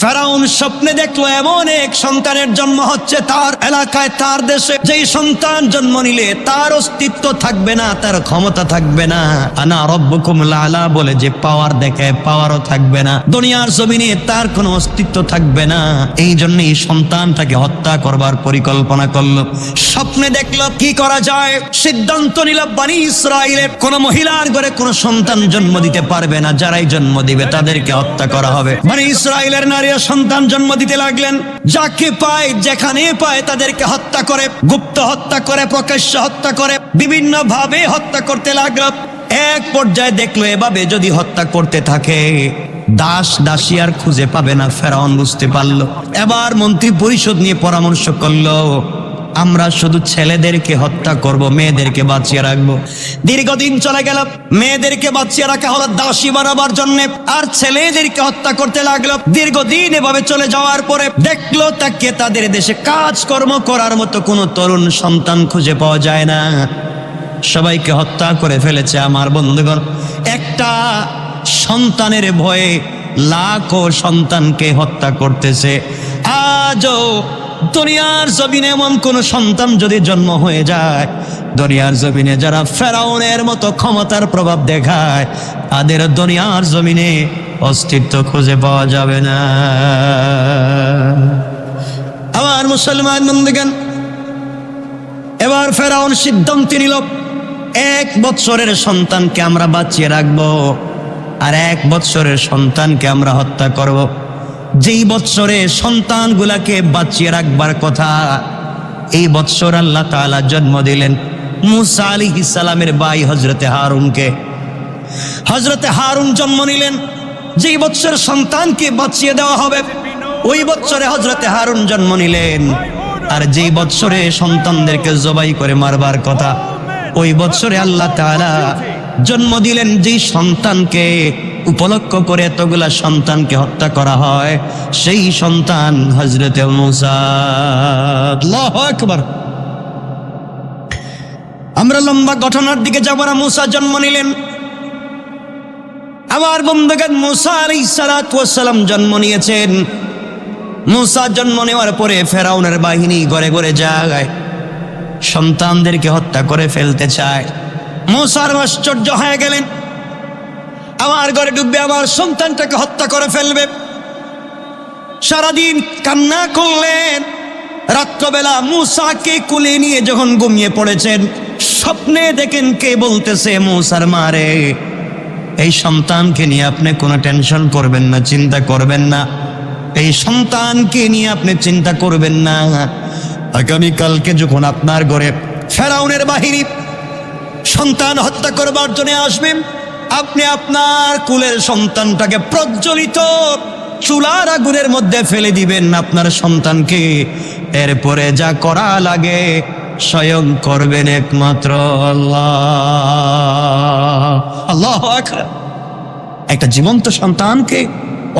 ফেরাউন স্বপ্নে দেখলো এমন এক সন্তানের জন্ম হচ্ছে তার এলাকায়, তার দেশে। যেই সন্তান জন্ম নিলে তার অস্তিত্ব থাকবে না, তার ক্ষমতা থাকবে না। আনা রব্বুকুমুল আলা বলে যে পাওয়ার দেখায়, পাওয়ারও থাকবে না। দুনিয়ার জমিনে তার কোনো অস্তিত্ব থাকবে না। এই জন্যই সন্তানটাকে হত্যা করবার পরিকল্পনা করলো। স্বপ্নে দেখলো কি করা যায়। সিদ্ধান্ত নিল বনি ইসরাইলের কোন মহিলার ঘরে কোনো সন্তান জন্ম দিতে পারবে না। যারাই জন্ম দিবে তাদেরকে হত্যা করা হবে। বনি ইসরাইলের নারীরা সন্তান জন্ম দিতে লাগলেন। যাকে পায়, যেখানে পায় তাদেরকে হত্যা করে, গুপ্ত হত্যা করে, প্রকাশ্য হত্যা করে, বিভিন্ন ভাবে হত্যা করতে লাগলো। এক পর্যায়ে দেখলো এভাবে যদি হত্যা করতে থাকে দাস দাসী আর খুঁজে পাবে না। ফেরাউন বুঝতে পারলো। এবার মন্ত্রী পরিষদ নিয়ে পরামর্শ করলো, আমরা শুধু ছেলেদেরকে হত্যা করব, মেয়েদেরকে বাঁচিয়ে রাখবো। দীর্ঘদিন চলে গেল। মেয়েদেরকে বাঁচিয়ে রাখা হলো দাসী বানাবার জন্য, আর ছেলেদেরকে হত্যা করতে লাগলো। দীর্ঘদিন এভাবে চলে যাওয়ার পরে দেখলো তাকে তাদের দেশে কাজকর্ম করার মতো কোনো তরুণ সন্তান খুঁজে পাওয়া যায় না। সবাইকে হত্যা করে ফেলেছে। আমার বন্ধুগণ, একটা সন্তানের ভয়ে লাখো সন্তানকে হত্যা করতেছে। আজও দুনিয়ার জমিনে এমন কোন সন্তান যদি জন্ম হয়ে যায়, দুনিয়ার জমিনে যারা ফেরাউনের মতো ক্ষমতার প্রভাব দেখায়, তাদের দুনিয়ার জমিনে অস্তিত্ব খুঁজে পাওয়া যাবে না। আমার মুসলমান বন্ধুগণ, এবার ফেরাউন সিদ্ধান্ত নিল 1 বৎসরের সন্তানকে আমরা বাঁচিয়ে রাখবো, আর 1 বৎসরের সন্তানকে আমরা হত্যা করব। যেই বৎসরে সন্তানগুলাকে বাঁচিয়ে রাখবার কথা, এই বৎসর আল্লাহ তাআলা জন্ম দিলেন মুসা আলাইহিস সালামের ভাই হযরতে হারুনকে। হযরতে হারুন জন্ম নিলেন। যেই বৎসর সন্তানকে বাঁচিয়ে দেওয়া হবে, ওই বৎসরে হযরতে হারুন জন্ম নিলেন। আর যেই বৎসরে সন্তানদেরকে জবাই করে মারবার কথা, ওই বৎসরে আল্লাহ তাআলা জন্ম দিলেন। যেই সন্তানকে উপলক্ষ করে এতগুলা সন্তানকে হত্যা করা হয়, সেই সন্তান হযরতে মুসা। আল্লাহু আকবার। আমরা লম্বা ঘটনার দিকে যাব না। মুসা জন্ম নিলেন। আমার বন্ধুগণ, মুসা আলাইহিস সালাতু ওয়াস সালাম জন্ম নিয়েছেন। মুসা জন্ম নেওয়ার পরে ফেরাউনের বাহিনী ঘরে ঘরে যায়, সন্তানদেরকে হত্যা করে ফেলতে চায়। মুসার আশ্চর্য হয়ে গেলেন, আমার ঘরে ঢুকবে, আমার সন্তানটাকে হত্যা করে ফেলবে। সারাদিন কান্না করলেন। রাত্রবেলা মুসাকে কোলে নিয়ে যখন ঘুমিয়ে পড়েছেন, স্বপ্নে দেখেন কে বলতেছে, মুসার মারে, এই সন্তানকে নিয়ে আপনি কোনো টেনশন করবেন না, চিন্তা করবেন না। এই সন্তানকে নিয়ে আপনি চিন্তা করবেন না। আগামীকালকে যখন আপনার ঘরে ফেরাউনের বাহিনী সন্তান হত্যা করবার জন্য আসবেন, আপনি আপনার কুলের সন্তানটাকে প্রজ্বলিত চুলার আগুনের মধ্যে ফেলে দিবেন আপনার সন্তানকে। এরপরে যা করা লাগে স্বয়ং করবেন একমাত্র আল্লাহ। আল্লাহু আকবার। একটা জীবন্ত সন্তানকে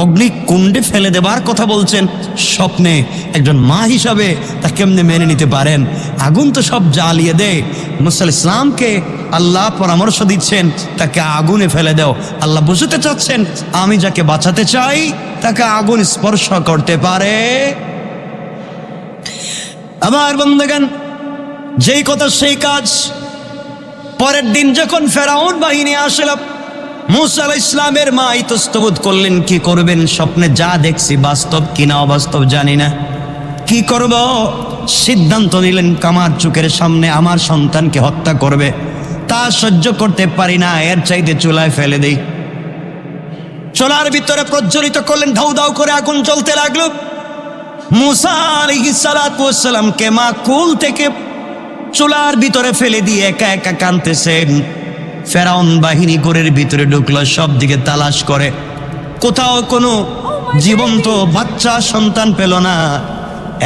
অগ্নিকুণ্ডে ফেলে দেবার কথা বলছেন স্বপ্নে। একজন মা হিসাবে তা কেমনে মেনে নিতে পারেন? আগুন তো সব জ্বালিয়ে দেয়। মুসা আলাইহিস সালামকে আল্লাহ পরামর্শ দিচ্ছেন, তাকে আগুনে ফেলে দাও। আল্লাহ বুঝতে চাচ্ছেন আমি যাকে বাঁচাতে চাই তাকে আগুন স্পর্শ করতে পারে। আমার বন্ধুগণ, যেই কথা সেই কাজ। পরের দিন যখন ফেরাউন বাহিনী আসলো, মুসা আলাইহিস সালামের মা ইতস্তবোধ করলেন কি করবেন। স্বপ্নে যা দেখছি বাস্তব কিনা অবাস্তব জানি না, কি করব। সিদ্ধান্ত নিলেন আমার চোখের সামনে আমার সন্তানকে হত্যা করবে, তা সহ্য করতে পারি না, এর চাইতে চুলায় ফেলে দেই। চুলার ভিতরে প্রজ্বলিত করলেন, ধাউ ধাউ করে আগুন জ্বলতে লাগলো। মুসা আলাইহিস সালাতু ওয়াস সালামকে মা কুল থেকে চুলার ভিতরে ফেলে দিয়ে একা একা কাঁদতেছেন। ফেরাউন বাহিনী ঘরের ভিতরে ঢুকলো, সব দিকে তালাশ করে, কোথাও কোনো জীবন্ত বাচ্চা সন্তান পেল না।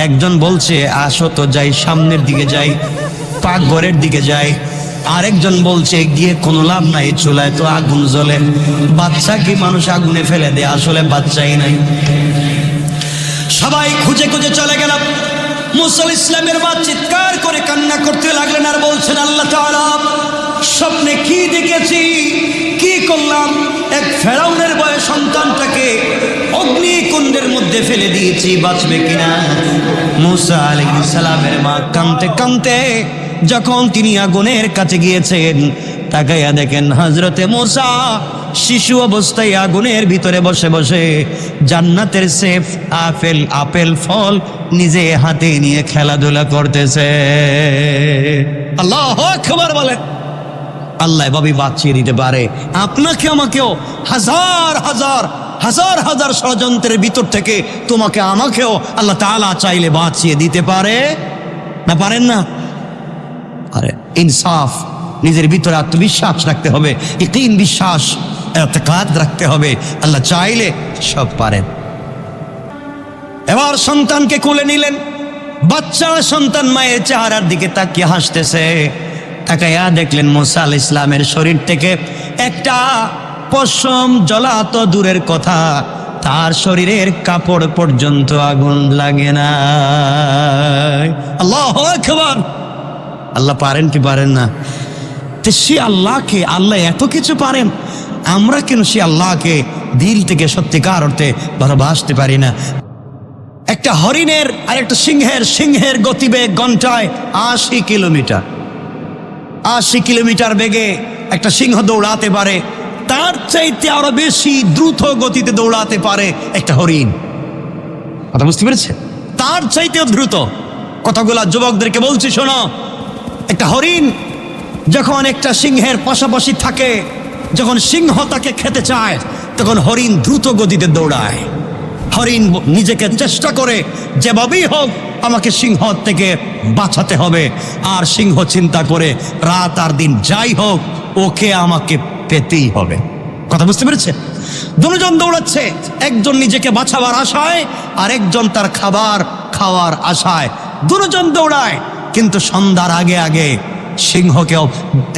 একজন বলছে আসো তো যাই, সামনের দিকে যাই, পাক ঘরের দিকে যাই। আরেকজন বলছে গিয়ে কোনো লাভ নাই, চুলায় তো আগুন জ্বলে, বাচ্চা কি মানুষ আগুনে ফেলে দেয়? আসলে বাচ্চাই নাই। সবাই খুঁজে খুঁজে চলে গেল। মুসা আলাইহিস সালামের মা চিৎকার করে কান্না করতে লাগলেন আর বলছেন, আল্লাহ তাআলা, স্বপ্নে কি দেখেছি, কি করলাম? এক ফেরাউনের বয়ে সন্তানটাকে অগ্নিকুণ্ডের মধ্যে ফেলে দিয়েছি, বাঁচবে কিনা? মুসা আলাইহিস সালামের মা কাঁদতে কাঁদতে যখন তিনি আগুনের কাছে গিয়েছেন, তাকাইয়া দেখেন হযরতে মুসা শিশু অবস্থায় আগুনের ভিতরে বসে বসে জান্নাতের সেফ আপেল ফল নিজে হাতে নিয়ে খেলাধুলা করতেছে। আল্লাহু আকবার বলেন। আল্লাহ এভাবে বাঁচিয়ে দিতে পারে আপনাকে আমাকেও। হাজার হাজার হাজার হাজার ষড়যন্ত্রের ভিতর থেকে তোমাকে আমাকেও আল্লাহ তাআলা চাইলে বাঁচিয়ে দিতে পারে না? পারেন না? আরে ইনসাফ, নিজের ভিতরে আত্মবিশ্বাস রাখতে হবে, ইকিন, বিশ্বাস, এতেকাদ রাখতে হবে। আল্লাহ চাইলে সব পারেন। এবার সন্তানকে কোলে নিলেন। বাচ্চা সন্তান মায়ের চেহারার দিকে তাকিয়ে হাসতেছে। তাকাইয়া দেখলেন মুসা আলাইহিস সালামের শরীর থেকে একটা পশম জ্বলা তো দূরের কথা, তার শরীরের কাপড় পর্যন্ত আগুন লাগে না। আল্লাহু আকবার। আল্লাহ পারেন কি পারেন না? তো সে আল্লাহকে, আল্লাহ এত কিছু পারেন, আমরা কেন সে আল্লাহকে দিল থেকে সত্যিকার অর্থে ভালোবাসতে পারি না? একটা হরিণের আর একটা সিংহের গতিবেগ ঘন্টায় 80 কিলোমিটার। 80 কিলোমিটার বেগে একটা সিংহ দৌড়াতে পারে, তার চাইতে আরো বেশি দ্রুত গতিতে দৌড়াতে পারে একটা হরিণ। কথা বুঝতে পেরেছে? তার চাইতেও দ্রুত। কথাগুলা যুবকদেরকে বলছি শোনো। একটা হরিণ যখন একটা সিংহের পাশাপাশি থাকে, যখন সিংহ তাকে খেতে চায়, তখন হরিণ দ্রুত গতিতে দৌড়ায়। হরিণ নিজেকে চেষ্টা করে যেভাবেই হোক আমাকে সিংহ থেকে বাঁচাতে হবে, আর সিংহ চিন্তা করে রাত আর দিন যাই হোক ওকে আমাকে পেতেই হবে। কথা বুঝতে পেরেছে? দুজন দৌড়াচ্ছে, একজন নিজেকে বাঁচাবার আশায় আর একজন তার খাবার খাওয়ার আশায়। দুজন দৌড়ায়, কিন্তু সন্ধ্যার আগে আগে সিংহকে,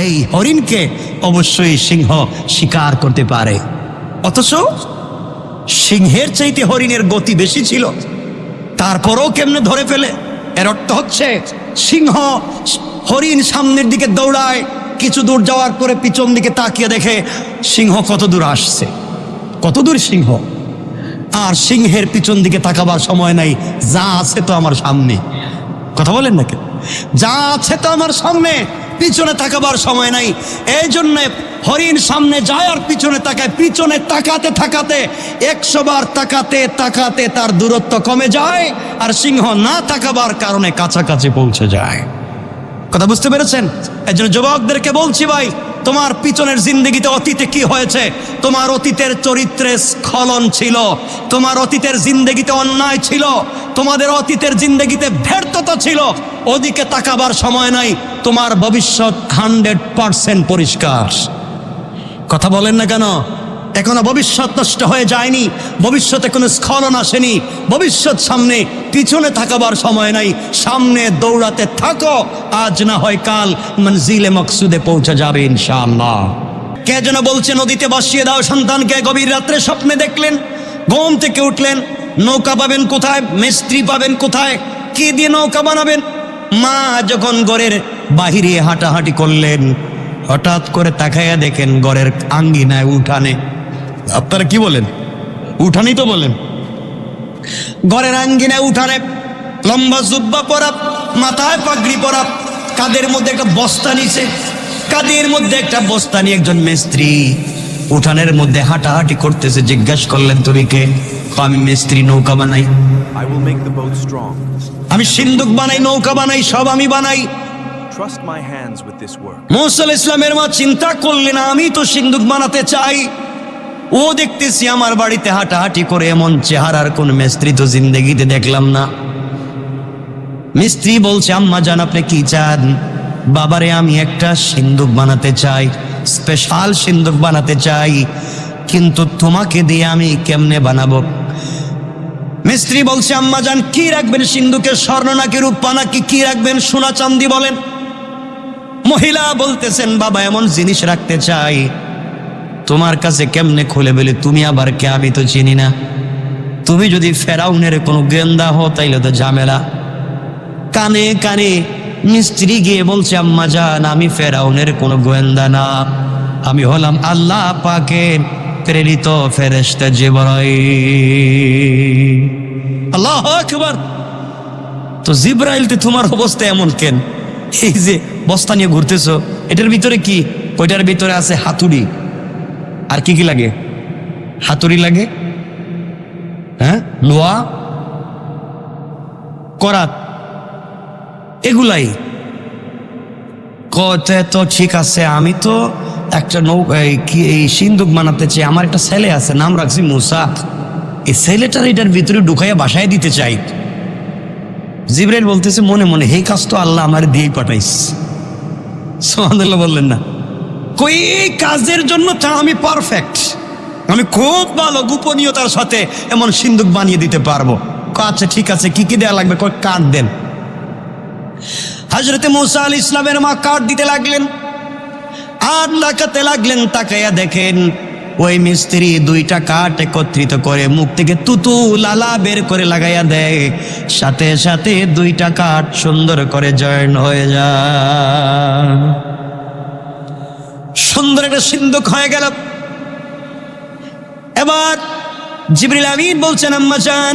এই হরিণকে অবশ্যই সিংহ শিকার করতে পারে। অথচ সিংহের চাইতে হরিণের গতি বেশি ছিল, তারপরও কেমনে ধরে ফেলে? এর অর্থ হচ্ছে হরিণ সামনের দিকে দৌড়ায়, কিছু দূর যাওয়ার পরে পিছন দিকে তাকিয়ে দেখে সিংহ কত দূর আসছে, কত দূর সিংহ। আর সিংহের পিছন দিকে তাকাবার সময় নাই, যা আছে তো আমার সামনে। কথা বলেন না কেন? যা আছে তো আমার সামনে, পিছনে তাকাবার সময় নাই। এই জন্যে হরিণ সামনে যায় আর পিছনে তাকায়। পিছনে তাকাতে তাকাতে 100 বার তাকাতে তাকাতে তার দূরত্ব কমে যায়, আর সিংহ না তাকাবার কারণে কাছাকাছি পৌঁছে যায়। কথা বুঝতে পেরেছেন? এই জন্য যুবকদেরকে বলছি, ভাই, তোমার পিছনের জিন্দগিতে অতীতে কি হয়েছে? তোমার অতীতের চরিত্রে স্খলন ছিল, তোমার অতীতের জিন্দগিতে অন্যায় ছিল, তোমাদের অতীতের জিন্দগিতে ব্যর্থতা ছিল। ওদিকে তাকাবার সময় নাই, তোমার ভবিষ্যৎ 100% পরিষ্কার। কথা বলেন না কেন? এখনো ভবিষ্যৎ নষ্ট হয়ে যায়নি, ভবিষ্যতে কোনো স্খলন আসেনি, ভবিষ্যৎ সামনে। পিছনে থাকাবার সময় নাই, সামনে দৌড়াতে থাকো, আজ না হয় কাল মঞ্জিলে মকসুদে পৌঁছে যাবে ইনশাআল্লাহ। কে যেন বলছে নদীতে বসিয়ে দাও সন্তানকে। গভীর রাত্রে স্বপ্নে দেখলেন, ঘুম থেকে উঠলেন, নৌকা পাবেন কোথায়, মিস্ত্রি পাবেন কোথায়, কি দিয়ে নৌকা বানাবেন? মা যখন ঘরের বাহিরে হাঁটাহাঁটি করলেন, হঠাৎ করে তাকাইয়া দেখেন ঘরের আঙ্গিনায়, উঠানে, আপনারা কি বলেন? উঠানি তো বলেন। ঘরের আঙ্গিনায় উঠানে লম্বা জুব্বা পরা, মাথায় পাগড়ি পরা, কাঁধের মধ্যে একটা বস্তা নিছে, কাঁধের মধ্যে একটা বস্তা নিয়ে একজন মিস্ত্রি উঠানের মধ্যে হাঁটাহাঁটি করতেছে। জিজ্ঞেস করলেন, তুমি কে? আমি মিস্ত্রি, নৌকা বানাই, আমি সিন্দুক বানাই, নৌকা বানাই, সব আমি বানাই। মুসা আলাইহিস সালামের মা চিন্তা করলেন, আমি তো সিন্দুক বানাতে চাই, ও দেখতেছি আমার বাড়িতে হাঁটাহাঁটি করে, এমন চেহারার কোন মিস্ত্রি তো জিন্দগিতে দেখলাম না। মিস্ত্রি বলছে, আম্মা জান আপনি কি চান? বাবারে আমি একটা সিন্দুক বানাতে চাই, স্পেশাল সিন্দুক বানাতে চাই, কিন্তু তোমাকে দিয়ে আমি কেমনে বানাবো? মিস্ত্রি বলছে, আম্মা জান কি রাখবেন সিন্দুকে? স্বর্ণ নাকি রূপা নাকি কি রাখবেন? সোনা চাঁদি বলেন। মহিলা বলতেছেন, বাবা এমন জিনিস রাখতে চাই, তোমার কাছে কেমনে খুলে বলি? তুমি আবার কে? আমি তো চিনি না। তুমি যদি ফেরাউনের কোনো গোয়েন্দা হো তাইলে তো ঝামেলা। কানে কানে মিস্ত্রি গিয়ে বলছে, আম্মা জান, আমি ফেরাউনের কোনো গোয়েন্দা না, আমি হলাম আল্লাহ পাকের প্রেরিত ফেরেশতা জিবরাইল। আল্লাহু আকবার। তো জিবরাইল, তোমার অবস্থা এমন কেন? এই যে বস্তা নিয়ে ঘুরতেছো, এটার ভিতরে কি? ওইটার ভিতরে আছে হাতুড়ি। আর কি কি লাগে? হাতুড়ি লাগে, হ্যাঁ, লোহা, করাত, এগুলাই। কতে তো ঠিক আছে, আমি তো একটা এই সিন্দুক বানাতে চাই, আমার একটা ছেলে আছে, নাম রাখছি মুসা, এই ছেলেটার এটার ভিতরে ঢুকাইয়া বাসায় দিতে চাই। জিবরাইল বলতেছে মনে মনে, এই কাজ তো আল্লাহ আমার দিয়েই পাঠাইস। সুবহানাল্লাহ বললেন না? কই এই কাজের জন্য তা আমি পারফেক্ট, আমি খুব ভালো গোপনীয়তার সাথে এমন সিন্দুক বানিয়ে দিতে পারবো। আচ্ছা ঠিক আছে, কি কি দেওয়া লাগবে? কাঠ দেন। হযরতে মুসা আলাইহিস ইসলামের মা কাঠ দিতে লাগলেন আর লাগাতে লাগলেন। তাকাইয়া দেখেন ওই মিস্ত্রি 2টা কাঠ একত্রিত করে মুখ থেকে তুতু লালা বের করে লাগাইয়া দেয়, সাথে সাথে 2টা কাঠ সুন্দর করে জয়েন হয়ে যায়, সুন্দর একটা সিন্দুক হয়ে গেল। এবার জিবরিল আমিন বলছেন, আম্মা জান,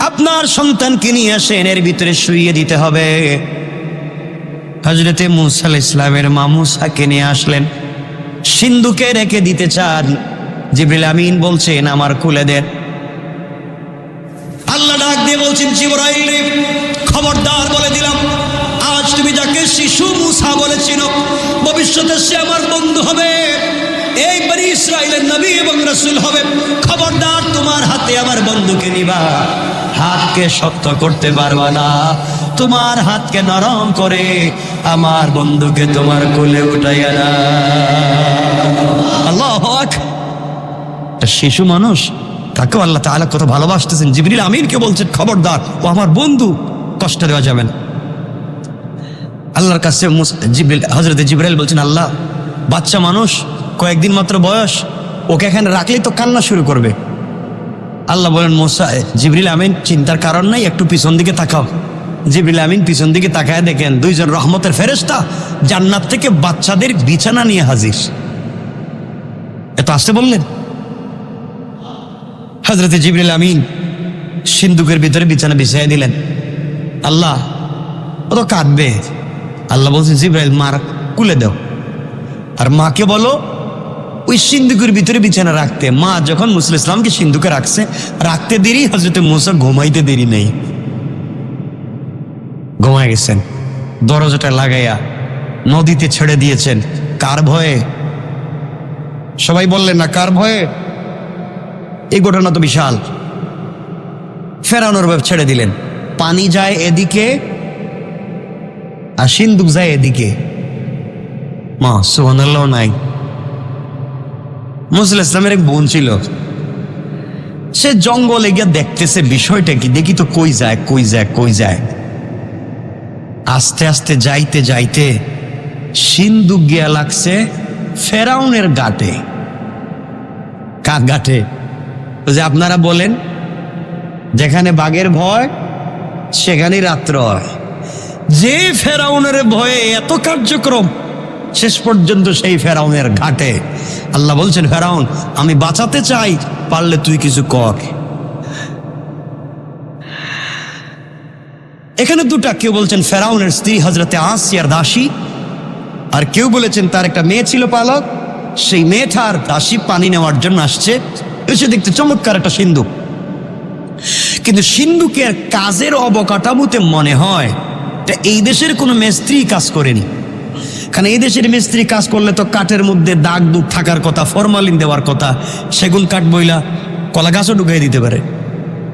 আপনার সন্তানকে নিয়ে আসেন, এর ভিতরে শুইয়ে দিতে হবে। হযরতে মুসা আলাইহিস সালামের মা মুসাকে নিয়ে আসলেন, সিন্ধুকে রেখে দিতে চান। জিবরিল আমিন বলছেন, আমার খুলে দেন। আল্লাহ ডাক দিয়ে বলছেন, জিবরাইল, খবরদার বলে দিলাম, আজ তুমি যাকে শিশু মুসা বলেছিল, ভবিষ্যতে সে আমার বন্ধু হবে, এই বনি ইসরাইলের নবী এবং রাসূল হবে। খবরদার, তোমার হাতে আমার বন্ধুকে নিবা, হাতকে শক্ত করতে পারবা না, তোমার হাতকে নরম করে আমার বন্ধুকে তোমার কোলে উঠাইয়া না। আল্লাহু আকবার। শিশু মানুষ, তাকেও আল্লাহ তাআলা কত ভালোবাসতেছেন। জিবরিল আমিনকে বলছেন, খবরদার, ও আমার বন্ধু, কষ্ট দেওয়া যাবে না। আল্লাহর কাছে হযরতে জিবরাইল বলছেন, আল্লাহ, বাচ্চা মানুষ, কয়েকদিন মাত্র বয়স, ওকে এখানে রাখলেই তো কান্না শুরু করবে। আল্লাহ বলেন, মুসা, জিবরিল আমিন, চিন্তার কারণ নাই, একটু পিছন দিকে তাকাও। জিবরিল আমিন পিছন দিকে তাকায় দেখেন 2জন রহমতের ফেরেশতা জান্নাত থেকে বাচ্চাদের বিছানা নিয়ে হাজির। এত আসতে বললেন? হযরতে জিবরিল আমিন সিন্দুকের ভিতরে বিছানা বিছাইয়া দিলেন। আল্লাহ, ও তো কাঁদবে। আল্লাহ বলছেন, জিবরাইল, মার কুলে দাও, আর মাকে বলো ওই সিন্দুকের ভিতরে বিছানা রাখতে। মা যখন মুসা আলাইহিস সালামকে সিন্দুকে রাখতে দেরি, হযরতে মুসা ঘুমাইতে দেরি নেই, ঘুমায় গেছেন। দরজাটা লাগাইয়া নদীতে ছেড়ে দিয়েছেন। কার ভয়ে? সবাই বললেন না কার ভয়ে? এই ঘটনা তো বিশাল। ফেরাউনের ভয়ে ছেড়ে দিলেন। পানি যায় এদিকে আর সিন্দুক যায় এদিকে। মা সুবহানাল্লাহ নাই। মুসা আলাইহিস সালামের এক বোন ছিল, সে জঙ্গলে গিয়ে দেখতেছে বিষয়টা কি, দেখি তো কই যায় কই যায় কই যায়। আস্তে আস্তে যাইতে যাইতে সিন্দুক গিয়া লাগছে ফেরাউনের ঘাটে। কার ঘাটে? যে আপনারা বলেন, যেখানে বাঘের ভয় সেখানেই রাত্র হয়। যে ফেরাউনের ভয়ে এত কার্যক্রম, শেষ পর্যন্ত সেই ফেরাউনের ঘাটে। আল্লাহ বলছেন, ফেরাউন, আমি বাঁচাতে চাই, পারলে তুই কিছু কর। এখানে 2টা, কেউ বলছেন ফেরাউনের স্ত্রী হযরতে আসিয়ার দাসী, আর কেউ বলেছেন তার একটা মেয়ে ছিল পালক, সেই মেয়েটার দাসী পানি নেওয়ার জন্য আসছে, এসে দেখতে চমৎকার একটা সিন্দুক। কিন্তু সিন্দুকের কাজের অবকাঠামোতে মনে হয় এটা এই দেশের কোনো মিস্ত্রি কাজ করেনি। কারণ এই দেশের মিস্ত্রি কাজ করলে তো কাঠের মধ্যে দাগ দুগ থাকার কথা, ফরমালিন দেওয়ার কথা, সেগুন কাঠ বইলা কলা গাছও ঢুকাই দিতে পারে।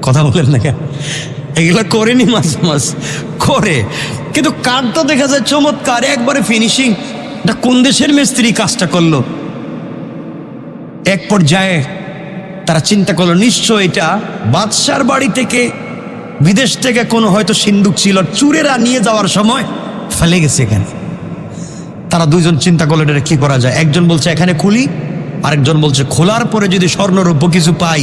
কথা বলেন না কেন? এগুলা করেনি, মাঝে মাঝে করে, কিন্তু কাঠটা দেখা যায় চমৎকার, একবারে ফিনিশিং। এটা কোন দেশের মিস্ত্রি কাজটা করলো? এক পর্যায়ে তারা চিন্তা করলো, নিশ্চয় এটা বাদশার বাড়ি থেকে, বিদেশ থেকে কোনো হয়তো সিন্দুক ছিল, চুরেরা নিয়ে যাওয়ার সময় ফেলে গেছে এখানে। তারা 2জন চিন্তা করলো, এটা কি করা যায়। একজন বলছে এখানে খুলি, আরেকজন বলছে খোলার পরে যদি স্বর্ণরৌপ্য কিছু পাই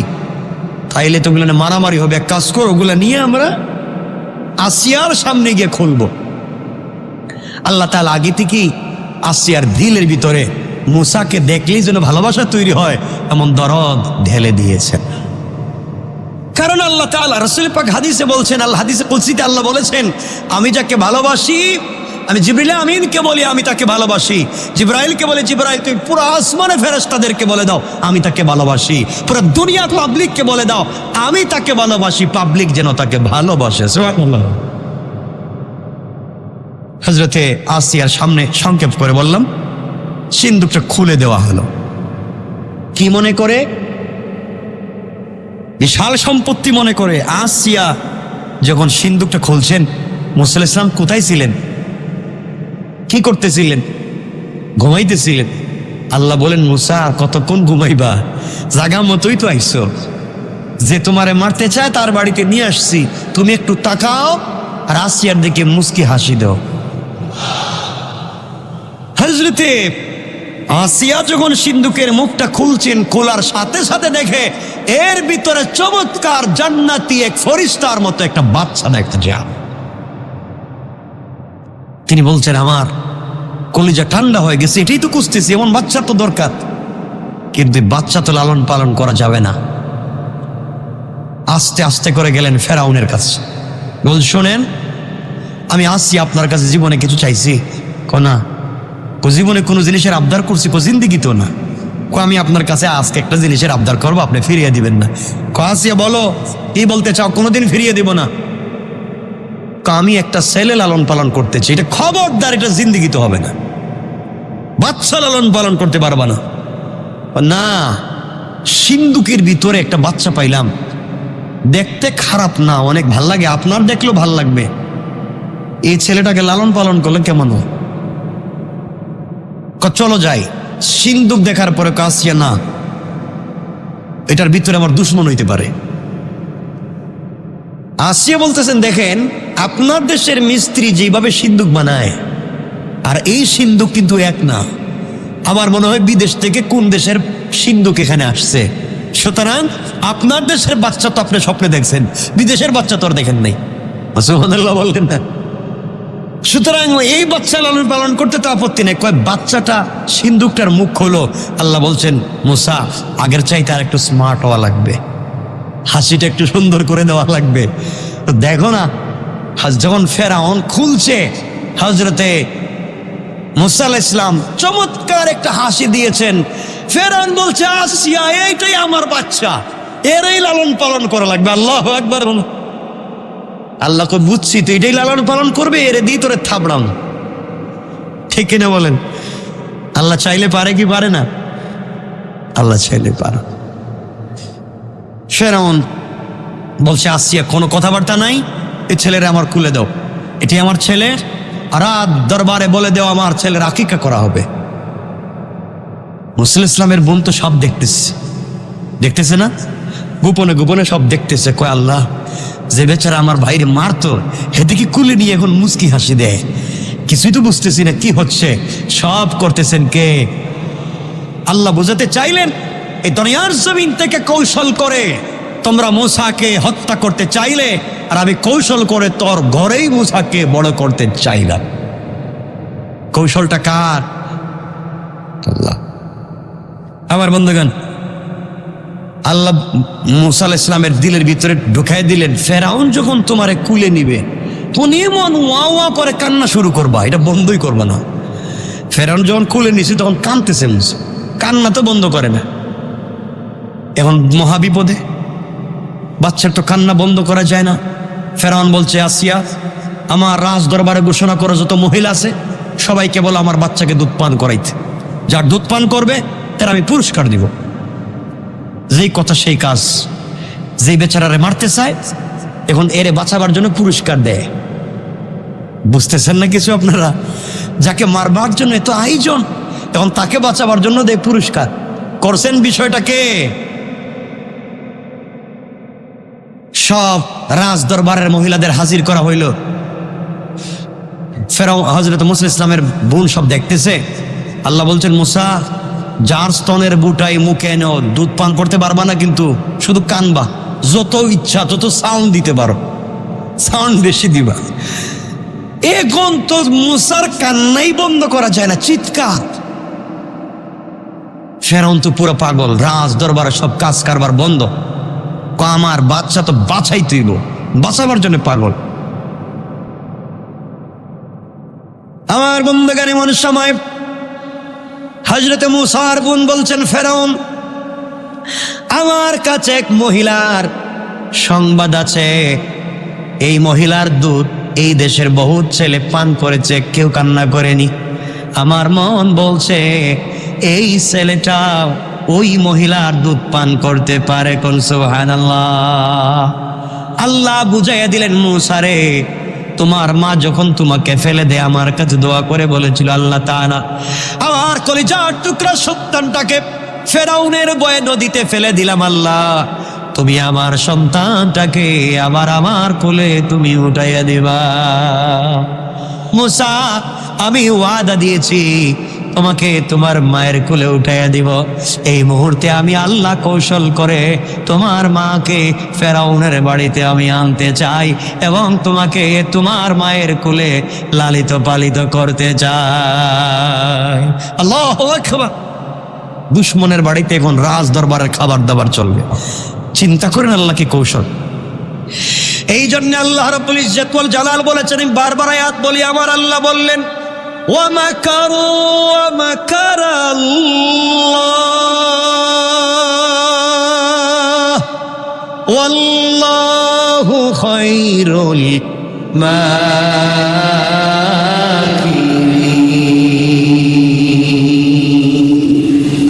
তাইলে তো ওগুলো মারামারি হবে, এক কাজ করো, ওগুলো নিয়ে আমরা আসিয়ার সামনে গিয়ে খুলবো। আল্লাহ তাআলা আগে থেকেই আসিয়ার দিলের ভিতরে মুসাকে দেখলেই যেন ভালোবাসা তৈরি হয় এমন দরদ ঢেলে দিয়েছেন। কারণ আল্লাহ তাআলা রাসূল পাক হাদিসে বলছেন, আল্লাহ হাদিসে কুদসিতে আল্লাহ বলেছেন, আমি যাকে ভালোবাসি, আমি জিবরিল আমিনকে বলি আমি তাকে ভালোবাসি, জিবরাইলকে বলে জিবরাইল তুমি পুরো আসমানে ফেরেশতাদেরকে বলে দাও আমি তাকে ভালোবাসি, পুরো দুনিয়া পাবলিককে বলে দাও আমি তাকে ভালোবাসি, পাবলিক যেন তাকে ভালোবাসে। সুবহানাল্লাহ। হযরতে আসিয়ার সামনে সংক্ষেপ করে বললাম, সিন্দুকটা খুলে দেওয়া হলো। কি মনে করে? বিশাল সম্পত্তি মনে করে। আসিয়া যখন সিন্দুকটা খুলছেন, মুসা আলাইহিস সালাম কোথায় ছিলেন? কি করতেছিলেন? ঘুমাইতেছিলেন। আল্লাহ বলেন, মুসা কতক্ষণ ঘুমাইবা? জাগা মতোই তো আইছো, যে তোমারে মারতে চায় তার বাড়িতে নিয়ে আসছি, তুমি একটু তাকাও আর আসিয়ার দিকে মুস্কি হাসি দাও। হযরতে আসিয়া যখন সিন্দুকের মুখটা খুলছেন, খোলার সাথে সাথে দেখে এর ভিতরে চমৎকার জান্নাতি এক ফেরেশতার মতো একটা বাচ্চা দেখতে যায়। তিনি বলছেন, আমার কলিজা ঠান্ডা হয়ে গেছে, এটাই তো খুঁজতেছি, এমন বাচ্চা তো দরকার, কিন্তু বাচ্চা তো লালন পালন করা যাবে না। আস্তে আস্তে করে গেলেন ফেরাউনের কাছে, বল শোনেন আমি আসছি আপনার কাছে, জীবনে কিছু চাইছি? না। জীবনে কোনো জিনিসের আবদার করছি? জিন্দিগি তো না। আমি আপনার কাছে আজকে একটা জিনিসের আবদার করবো, আপনি ফিরিয়ে দিবেন না? আসিয়া বলো কি বলতে চাও? কোনোদিন ফিরিয়ে দিব না। আমি একটা ছেলে লালন পালন করতে চাই, এটা খবরদার, এটা জিন্দিগি তো হবে না, বাচ্চা লালন পালন করতে পারবা না। না, সিন্দুকের ভিতরে একটা বাচ্চা পাইলাম, দেখতে খারাপ না, অনেক ভাল লাগে, আপনার দেখলেও ভাল লাগবে, এই ছেলেটাকে লালন পালন করলে কেমন হয়? চলো যাই। সিন্দুক দেখার পরে আসিয়া, না, এটার ভিতরে আমার দুশ্মন হইতে পারে। আসিয়া বলতেছেন, দেখেন আপনার দেশের মিস্ত্রি যেভাবে সিন্দুক বানায় আর এই সিন্দুক কিন্তু এক না, আমার মনে হয় বিদেশ থেকে কোন দেশের সিন্দুক এখানে আসছে। সুতরাং আপনার দেশের বাচ্চা তো আপনি স্বপ্নে দেখছেন, বিদেশের বাচ্চা তো আর দেখেন নাই। সুবহানাল্লাহ বললেন না? সুতরাং এই বাচ্চা লালন পালন করতে তো আপত্তি নেই। কয় বাচ্চাটা সিন্দুকটার মুখ হলো, আল্লাহ বলছেন, মুসা আগের চাইতে আর একটু স্মার্ট হওয়া লাগবে, হাসিটা একটু সুন্দর করে দেওয়া লাগবে। তো দেখো না, যখন ফেরাউন খুলছে, হযরতে মুসা আলাইহিস সালাম চমৎকার একটা হাসি দিয়েছেন। ফেরাউন বলছে, আসিয়া এইটাই আমার বাচ্চা, এরই লালন পালন করা লাগবে। আল্লাহু আকবার। আল্লাহ কই, বুঝছি তো এটাই লালন পালন করবে, এরে দিয়ে তোরে থাবড়াম। ঠিক কিনা বলেন? আল্লাহ চাইলে পারে কি পারে না? আল্লাহ চাইলে পারে। ফেরাউন বলছে, আসিয়া কোনো কথাবার্তা নাই, এই ছেলেরা আমার কুলে দাও, এটি আমার ছেলে, রাত দরবারে বলে দেও আমার ছেলের আকিকা করা হবে। মুসা আলাইহিস সালামের বোন তো সব দেখতেছে না, গোপনে গোপনে সব দেখতেছে। কয় আল্লাহ, যে বেচারা আমার ভাইরে মারতো হেদিকে কুলে নিয়ে এখন মুস্কি হাসি দেয়, কিছুই তো বুঝতেছি না কি হচ্ছে। সব করতেছেন কে? আল্লাহ বোঝাতে চাইলেন, এই দুনিয়ার জমিন থেকে কৌশল করে তোমরা মুসাকে হত্যা করতে চাইলে, আর আমি কৌশল করে তোর ঘরেই মুসাকে বড় করতে চাইলাম। কৌশলটা কার? আল্লাহ। আমার বন্ধুগণ, আল্লাহ মুসা আলাইহিস সালামের দিলের ভিতরে ঢুকাই দিলেন, ফেরাউন যখন তোমারে কুলে নিবে তুমি এমন ওয়া ওয়া করে কান্না শুরু করবা, এটা বন্ধই করবা না। ফেরাউন যখন কুলে নিছে তখন কাঁদতেছে মুসা, কান্না তো বন্ধ করে না। এখন মহাবিপদে, বাচ্চার তো কান্না বন্ধ করা যায় না। ফেরাউন বলছে, আসিয়া আমার রাজ দরবারে ঘোষণা করে যত মহিলা আছে সবাইকে বলো আমার বাচ্চাকে দুধ পান করাইতে, যার দুধ পান করবে তার আমি পুরস্কার দিব। যেই কথা সেই কাজ, যেই বেচারারে মারতে চায় এখন এরে বাঁচাবার জন্য পুরস্কার দেয়। বুঝতেছেন না কিছু আপনারা? যাকে মারবার জন্য এত আয়োজন, এখন তাকে বাঁচাবার জন্য দেয় পুরস্কার। করছেন বিষয়টাকে? সব রাজ দরবারের মহিলাদের হাজির করা হইল। ফেরাউন হযরত মুসা ইসলামের বোন সব দেখতেছে। আল্লাহ বলছেন, মুসা যার স্তনের বুটাই মুখে এনো, দুধ পান করতে পারবা না, কিন্তু শুধু কানবা, যত ইচ্ছা তত সাউন্ড দিতে পারো। সাউন্ড বেশি দিবা। এখন তো মুসার কান্নাই বন্ধ করা যায় না, চিৎকার। ফেরাউন তো পুরো পাগল, রাজ দরবারে সব কাজ কারবার বন্ধ। আমার বাচ্চা তো বাঁচাই তুইব, বাঁচাবার জন্য পাগল। আমার বন্ধুগণ, এমন সময় হযরতে মুসার বোন বলছেন, ফেরাউন আমার কাছে এক মহিলার সংবাদ আছে। এই মহিলার দুধ এই দেশের বহুত ছেলে পান করেছে, কেউ কান্না করেনি। আমার মন বলছে এই ছেলেটা ওই মহিলার দুধ পান করতে পারে। কোন সুবহানাল্লাহ। আল্লাহ বুঝাইয়া দিলেন, মুসারে তোমার মা যখন তোমাকে ফেলে দেয় আমার কাছে দোয়া করে বলেছিল, আল্লাহ তাআলা আমার কলিজার টুকরা সন্তানটাকে ফেরাউনের ভয়ে নদীতে ফেলে দিলাম। আল্লাহ তুমি আমার সন্তানটাকে আবার আমার কোলে তুমি উঠাইয়া দিবা। মুসা আমি ওয়াদা দিয়েছি তোমাকে তোমার মায়ের কোলে উঠাইয়া দিব। এই মুহূর্তে আমি আল্লাহ কৌশল করে তোমার মাকে ফেরাউনের বাড়িতে আমি আনতে চাই এবং তোমাকে তোমার মায়ের কোলে লালিত পালিত করতে চাই। আল্লাহু আকবার। দুশ্মনের বাড়িতে এখন রাজ দরবারের খাবার দাবার চলবে। চিন্তা করেন আল্লাহ কি কৌশল। এই জন্য আল্লাহ রাব্বুল ইজ্জত ওয়াল জালাল বলেছেন, আমি বারবার আয়াত বলি, আমার আল্লাহ বললেন ওয়া মাকারু ওয়া মাকারাল্লাহ ওয়াল্লাহু খায়রুল মাকিরিন।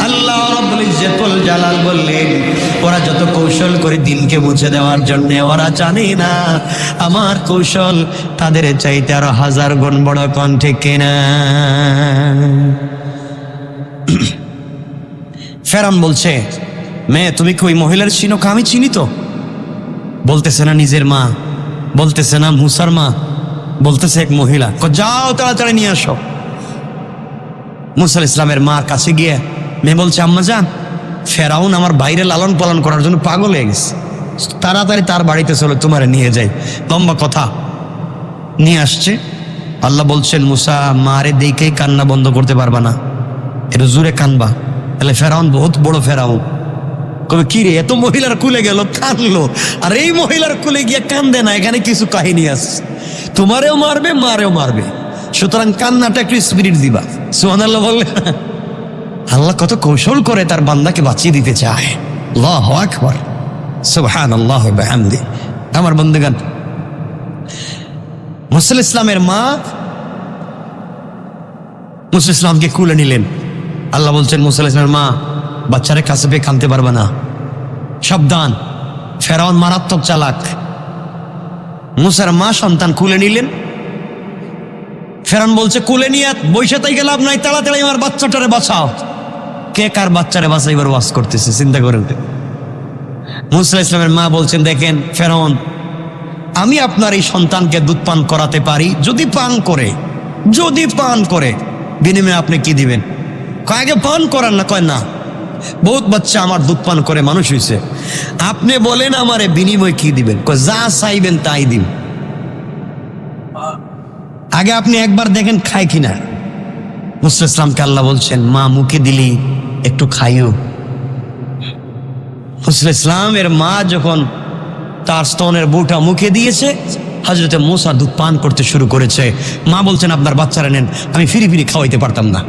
আল্লাহ রাব্বুল ইজ্জত ওয়াল জালাল বললেন, ওরা যত কৌশল করে দিনকে মুছে দেওয়ার জন্য, ওরা জানে না আমার কৌশল তাদের চাইতে আরো 1000 গুণ বড়। কোন ঠিক কিনা? ফেরাউন বলছে, মেয়ে তুমি কি ওই মহিলার চিনো? আমি চিনি তো। বলতেছে না নিজের মা, বলতেছে না মুসার মা, বলতেছে এক মহিলা। যাও তাড়াতাড়ি নিয়ে আসো। মুসা আলাইহিস সালামের মার কাছে গিয়ে মেয়ে বলছে, আম্মা জান ফেরাউন আমার বাইরে লালন পালন করার জন্য পাগল হয়ে গেছে, তাড়াতাড়ি তার বাড়িতে চলো, তোমারে নিয়ে যাই। লম্বা কথা। নিয়ে আসছে। আল্লাহ বলছেন, মুসা মারে দেখেই কান্না বন্ধ করতে পারবা না, একটু জোরে কানবা। তাহলে ফেরাউন বহুত বড় ফেরাউন কবে কি রে, এত মহিলার কুলে গেল কানলো, আর এই মহিলার কুলে গিয়ে কান্দে না, এখানে কিছু কাহিনী আছে। তোমারেও মারবে মারেও মারবে, সুতরাং কান্নাটা একটু স্পিরিট দিবা। সুবহানাল্লাহ বললে। আল্লাহ কত কৌশল করে তার বান্দাকে বাঁচিয়ে দিতে চায়। আল্লাহু আকবার, সুবহানাল্লাহ ওয়া বিহামদিহি। আমার বন্ধুগণ, মুসা আলাইহিস সালামের মা মুসা আলাইহিস সালামকে কুলে নিলেন। আল্লাহ বলছেন, মুসা আলাইহিস সালামের মা বাচ্চারে কাছে পেয়ে কাঁদতে পারবে না, সাবধান, ফেরাউন মারাত্মক চালাক। মুসার মা সন্তান কুলে নিলেন। ফেরাউন বলছে, কুলে নিয়ে বসে তাই লাভ নাই, তাড়াতাড়ি আমার বাচ্চাটারে বাঁচাও। কে কার বাচ্চারে বাঁচাইবার ওয়াজ করতেছে, চিন্তা করেন। মুসা আলাইহিস সালামের মা বলছেন, দেখেন ফেরাউন, আমি আপনার এই সন্তানকে দুধ পান করাতে পারি, যদি পান করে বিনিময়ে আপনি কি দিবেন? কয় আগে পান করান না। কয় না, বহুত বাচ্চা আমার দুধ পান করে মানুষ হয়েছে, আপনি বলেন আমারে বিনিময় কি দিবেন? কয় যা চাইবেন তাই দিন, আগে আপনি একবার দেখেন খায় কিনা। মুসা আলাইহিস সালামকে আল্লাহ বলছেন, মা মুখে দিলি একটু খাইও। মুসা আলাইহিস সালামের মা যখন তার স্তনের বউটা মুখে দিয়েছে, হযরতে মুসা দুধ পান করতে শুরু করেছে। মা বলছেন, আপনার বাচ্চারা নেন, আমি ফিরি খাওয়াইতে পারতাম না।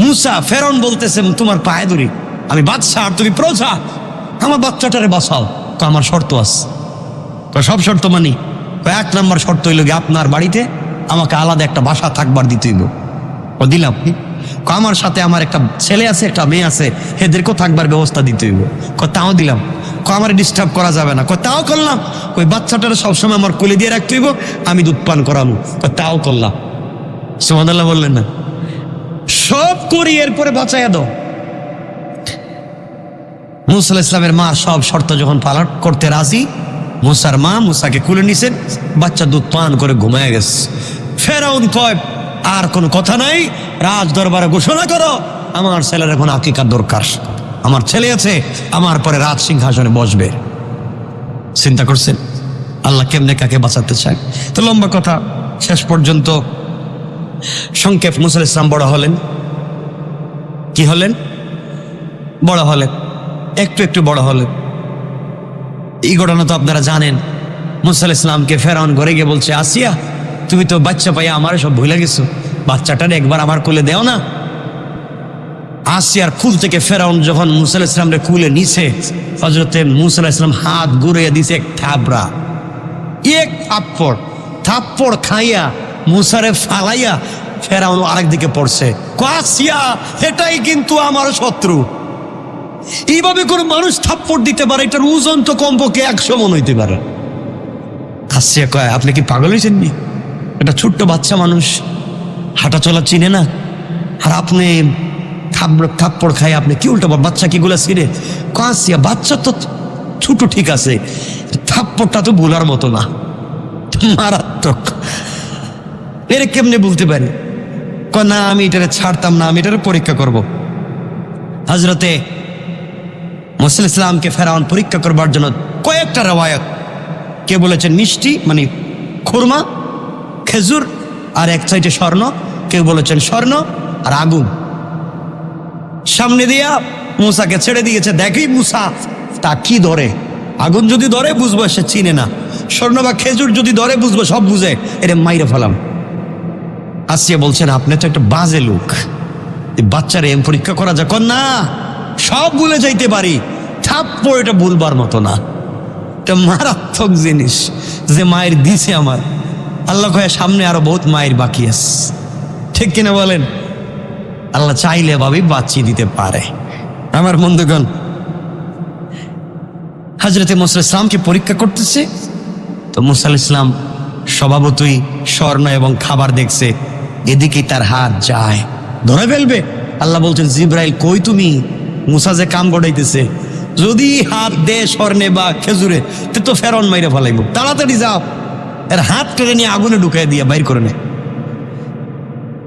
মুসা, ফেরাউন বলতেছে, তোমার পায়ে ধরি, আমি বাদশা আর তুমি প্রজা, আমার বাচ্চাটারে বাঁচাও। তো আমার শর্ত আছে। সব শর্ত মানি। 1 নম্বর শর্ত হইল গিয়ে আপনার বাড়িতে আমাকে আলাদা একটা বাসা থাকবার দিতে হইব। ও দিলাম। আমার সাথে আমার একটা ছেলে আছে, একটা মেয়ে আছে, এদেরকেও থাকবার ব্যবস্থা দিতে হইব। তাও দিলাম। আমার ডিস্টার্ব করা যাবে না। তাও করলাম। ওই বাচ্চাটারে সবসময় আমার কোলে দিয়ে রাখতে হইব, আমি দুধ পান করাবো। তাও করলাম। সুবহানাল্লাহ বললেন না? সব করি, এরপরে বাঁচাইয়া দাও। মুসা আলাইহিস সালামের মা সব শর্ত যখন পালন করতে রাজি, মুসার মা মুসাকে কুলে নিছেন, বাচ্চা দুধ পান করে ঘুমায় গেছে। ফেরাউন কয়, আর কোনো কথা নাই, রাজ দরবারে ঘোষণা করো আমার ছেলের এখন আকিকার দরকার, আমার ছেলে আছে, আমার পরে রাজ সিংহাসনে বসবে। চিন্তা করছেন? আল্লাহ কেমনে কাকে বাঁচাতে চায়। তো লম্বা কথা, শেষ পর্যন্ত সংক্ষেপ, মুসা আলাইহিস সালাম বড় হলেন। কি হলেন? বড় হলেন, একটু একটু বড় হলেন। এই ঘটনা তো আপনারা জানেন। মুসা আলাইহিস সালামকে ফেরাউন ঘরে গিয়ে বলছে, আসিয়া তুমি তো বাচ্চা পাইয়া আমার সব ভুলে গেছো, বাচ্চাটারে একবার আমার কোলে দেও না। আসিয়ার কুল থেকে ফেরাউন যখন মুসা আলাইহিস সালামরে কুলে নিছে, হযরতে মুসা আলাইহিস সালাম হাত ঘুরিয়ে দিছে এক থাবড়া, এক থাপ্পড় খাইয়া মুসারে ফালাইয়া ফেরাউন আরেক দিকে পড়ছে। আসিয়া, এটাই কিন্তু আমার শত্রু। এইভাবে কোনো মানুষ থাপ্পড় দিতে পারে, এটার ওজন তো কমপক্ষে 100 মন হইতে পারে। আসিয়া কয়, আপনি কি পাগল হয়েছেন? এটা ছোট্ট বাচ্চা মানুষ, হাঁটা চলা চিনে না, আর আপনি থাপ্পড় খাই, আপনি কি উল্টো বাচ্চা কি গুলা ছিঁড়ে? আসিয়া, বাচ্চা তো ছোট ঠিক আছে, থাপ্পড়টা তো ভুলার মতো না, মারাত্মক। এর কেমনে বলতে পারে? না, আমি এটারে ছাড়তাম না, আমি এটারে পরীক্ষা করব। হযরতে মুসা আলাইহিস সালামকে ফেরাউন পরীক্ষা করবার জন্য কয়েকটা রওয়ায়াত, কে বলেছেন মিষ্টি মানে খুরমা, খেজুর, আর এক সাইডে স্বর্ণ, কেউ বলেছেন স্বর্ণ আর আগুন, সামনে দিয়া মুসাকে ছেড়ে দিয়েছে। দেখি মুসা তা কি ধরে, আগুন যদি ধরে বুঝবো সে চিনে না, স্বর্ণ বা খেজুর যদি ধরে বুঝবো সব বুঝে, এটা মাইরে ফেলাম। আসিয়া বলছেন, আপনি তো একটা বাজে লোক, বাচ্চারে পরীক্ষা করা যাক না, সব ভুলে যাইতে পারি, থাপ্পড় এটা ভুলবার মতো না, এটা মারাত্মক জিনিস যে মায়ের দিছে আমার। আল্লাহ কয়ে সামনে আরো বহুত মায়ের বাকি আছে, ঠিক কিনা বলেন? আল্লাহ চাইলে ভাবি বাঁচিয়ে দিতে পারে। আমার বন্ধুগণ, হযরতে মুসা আলাইহিস সালামকে পরীক্ষা করতেছে, তো মুসা আলাইহিস সালাম স্বভাবতই স্বর্ণ এবং খাবার দেখছে, এদিকেই তার হাত যায়, ধরে ফেলবে। আল্লাহ বলছেন, জিব্রাইল কই তুমি? মুসা যে কাম গড়াইতেছে, যদি হাত দে স্বর্ণে বা খেজুরে তো ফেরাউন মাইরে ফেলাইব, তাড়াতাড়ি যাও, এর হাত কেড়ে নিয়ে আগুনে ঢুকাই দিয়া বাইর করে নেয়।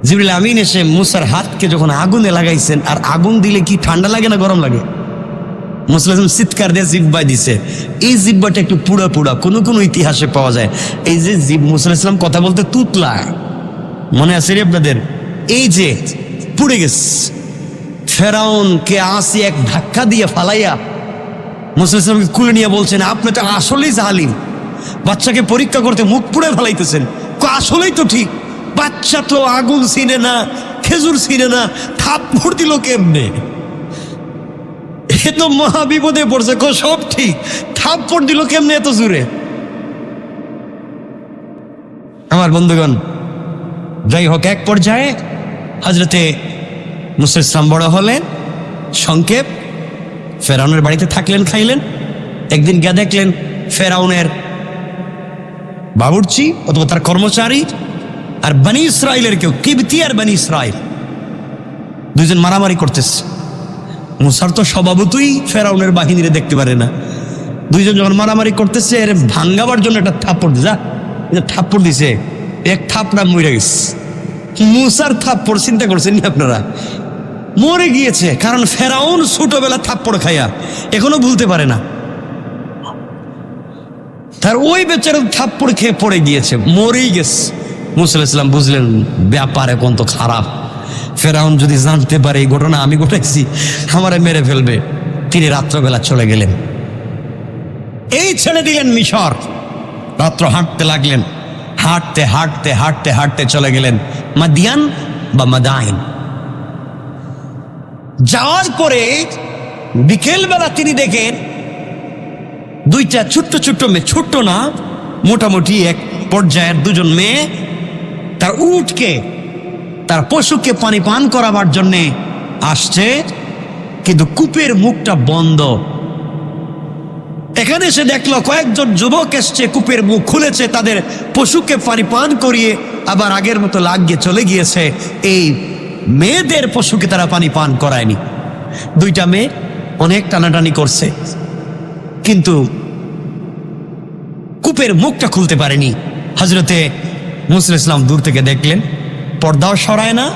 জিবরিল আমিন এসে মুসার হাতকে যখন আগুনে লাগাইছেন, আর আগুন দিলে কি ঠান্ডা লাগে না গরম লাগে? মুসা আলাইহিস সালাম চিৎকার দিয়ে জিব্বায় দিছে, এই জিব্বাটা একটু পুড়া পুড়া, কোনো ইতিহাসে পাওয়া যায়। এই যে মুসা আলাইহিস সালাম কথা বলতে তুতলা, মনে আছে রে আপনাদের? এই যে পুড়ে গেছে। ফেরাউনকে আসি এক ধাক্কা দিয়ে ফালাইয়া মুসা আলাইহিস সালামকে কুলে নিয়ে বলছেন, আপনি তো আসলেই জালিম, বাচ্চাকে পরীক্ষা করতে মুখ পুড়ে ফেলাইতেছেন। আসলেই তো ঠিক, বাচ্চা তো আগুন চিনে না, খেজুর চিনে না, থাপ্পড় দিল কেমনে? এ তো মহা বিপদে পড়ছে। সব ঠিক, থাপ্পড় দিল কেমনে এত জোরে? আমার বন্ধুগণ, যাই হোক, এক পর্যায়ে হযরতে মুসা আলাইহিস সালাম বড় হলেন। সংক্ষেপ, ফেরাউনের বাড়িতে থাকলেন, খাইলেন। একদিন গিয়ে দেখলেন ফেরাউনের বাবুর্চি অথবা তার কর্মচারী আর বনি ইসরাইলের কেউ, কিবতি আর বনি ইসরাইল, দুইজন মারামারি করতেছে। মুসার তো স্বভাবতই ফেরাউনের বাহিনীরে দেখতে পারে না। দুইজন যখন মারামারি করতেছে, এর ভাঙ্গাবার জন্য একটা থাপ্পড় থাপ্পড় দিছে, এক থাপড়া মরে গেছে। মুসার থাপ্পড় চিন্তা করছেন আপনারা? মরে গিয়েছে, কারণ ফেরাউন ছোটবেলা থাপ্পড় খাইয়া এখনো ভুলতে পারে না। তার ওই বেচারা থাপ্পড় খেয়ে পড়ে গিয়েছে, মরেই গেছে। মুসা আলাইহিস সালাম বুঝলেন ব্যাপার এখন তো খারাপ, ফেরাউন যদি জানতে পারে এই ঘটনা আমি ঘটাইছি, আমারে মেরে ফেলবে। তিনি রাত্রবেলা চলে গেলেন, এই ছেড়ে দিলেন মিশর। রাত্র হাঁটতে লাগলেন, হাঁটতে হাঁটতে হাঁটতে হাঁটতে চলে গেলেন মাদিয়ান বা মাদাইন। যাওয়ার পরে বিকেলবেলা তিনি দেখেন দুইটা ছোট্ট ছোট্ট মেয়ে, ছোট্ট না মোটামুটি এক পর্যায়ের দুজন মেয়ে, তার উটকে, তার পশুকে পানি পান করাবার জন্যে আসছে, কিন্তু কূপের মুখটা বন্ধ। এখানে সে দেখলো কয়েকজন যুবক এসছে, কূপের মুখ খুলেছে, তাদের পশুকে পানি পান করিয়ে আবার আগের মতো লাগিয়ে চলে গিয়েছে। এই মেয়েদের পশুকে তারা পানি পান করায়নি। দুইটা মেয়ে অনেক টানাটানি করছে, কিন্তু কূপের মুখটা খুলতে পারেনি। হযরতে মুসা আলাইহিস সালাম দূর থেকে দেখলেন, পর্দাও সরায় না,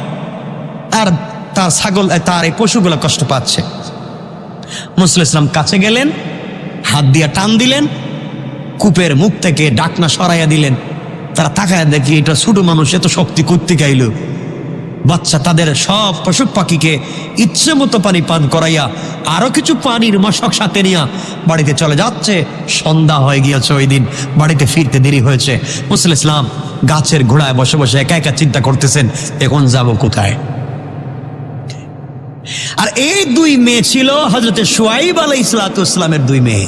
আর তার ছাগল, তার এই পশুগুলো কষ্ট পাচ্ছে। মুসা আলাইহিস সালাম কাছে গেলেন, হাত দিয়ে টান দিলেন, কূপের মুখ থেকে ডাকনা সরাইয়া দিলেন। তারা তাকায় দেখি এটা ছোট মানুষ, এত শক্তি করতে গাইল। বাচ্চা তাদের সব পশু পাখিকে ইচ্ছে মতো পানি পান করাইয়া আরো কিছু পানির মশক সাথে নিয়ে বাড়িতে চলে যাচ্ছে। সন্ধ্যা হয়ে গিয়েছে, ওই দিন বাড়িতে ফিরতে দেরি হয়েছে। মুসা আলাইহিস সালাম গাছের ঘোড়ায় বসে বসে একা একা চিন্তা করতেছেন, এখন যাব কোথায়। আর এই দুই মেয়ে ছিল হযরত শুআয়ব আলাইহিস সালামের দুই মেয়ে।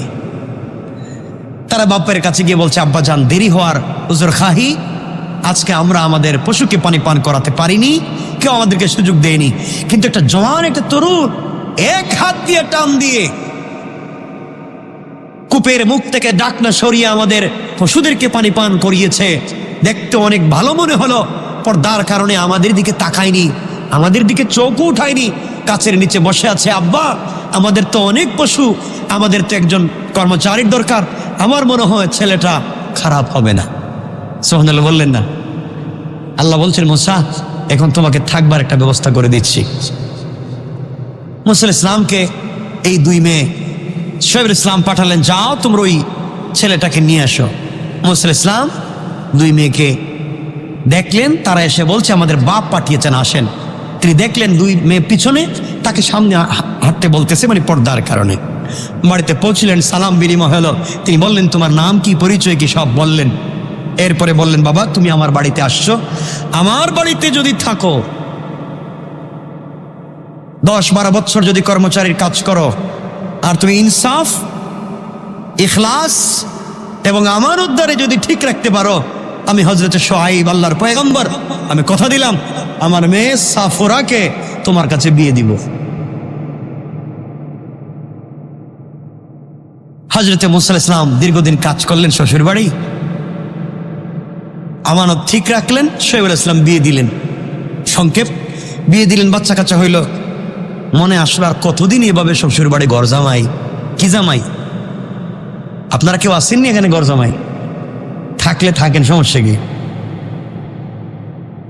তারা বাপের কাছে গিয়ে বলছে, আব্বা জান দেরি হওয়ার উজর খাহি, আজকে আমরা আমাদের পশুকে পানি পান করাতে পারিনি, কেউ আমাদেরকে সুযোগ দেয়নি। কিন্তু একটা জওয়ান, একটা তরুণ এক হাত দিয়ে টান দিয়ে কূপের মুখ থেকে ডাকনা সরিয়ে আমাদের পশুদেরকে পানি পান করিয়েছে। দেখতে অনেক ভালো মনে হলো, পর্দার কারণে আমাদের দিকে তাকায়নি, আমাদের দিকে চোখও উঠায়নি, গাছের নিচে বসে আছে। আব্বা, আমাদের তো অনেক পশু, আমাদের তো একজন কর্মচারীর দরকার, আমার মনে হয় ছেলেটা খারাপ হবে না। সুবহানাল্লাহ বললেন না? আল্লাহ বলছেন, মুসা এখন তোমাকে থাকবার একটা ব্যবস্থা করে দিচ্ছি। মুসা আলাইহিস সালামকে এই দুই মেয়ে শুআয়ব আলাইহিস সালাম পাঠালেন, যাও তোমরা ওই ছেলেটাকে নিয়ে আসো। মুসা আলাইহিস সালাম দুই মেয়েকে দেখলেন, তারা এসে বলছে আমাদের বাপ পাঠিয়েছেন, আসেন। তিনি দেখলেন দুই মেয়ে পিছনে, তাকে সামনে হাঁটতে বলতেছে, মানে পর্দার কারণে। বাড়িতে পৌঁছলেন, সালাম বিনিময় হলো। তিনি বললেন, তোমার নাম কি, পরিচয় কি, সব বললেন। এরপরে বললেন, বাবা তুমি আমার বাড়িতে আসছো, আমার বাড়িতে যদি থাকো 10-12 বছর যদি কর্মচারীর কাজ করো, আর তুমি ইনসাফ, ইখলাস এবং আমানতদারি যদি ঠিক রাখতে পারো, আমি হযরত শুআয়ব আল্লাহর পয়গম্বর, আমি কথা দিলাম আমার মেয়ে সাফরাকে তোমার কাছে বিয়ে দিব। হযরত মুসা আলাইহিস সালাম দীর্ঘদিন কাজ করলেন শ্বশুর বাড়ি, আমানত ঠিক রাখলেন, শুআয়ব আলাইহিস সালাম বিয়ে দিলেন। সংক্ষেপ বিয়ে দিলেন, বাচ্চা কাচ্চা হইল। মনে আসলো আর কতদিন এভাবে শ্বশুর বাড়ি ঘর জামাই, কি জামাই? আপনারা কেউ আসেননি এখানে ঘর জামাই? থাকলে থাকেন, সমস্যা কি?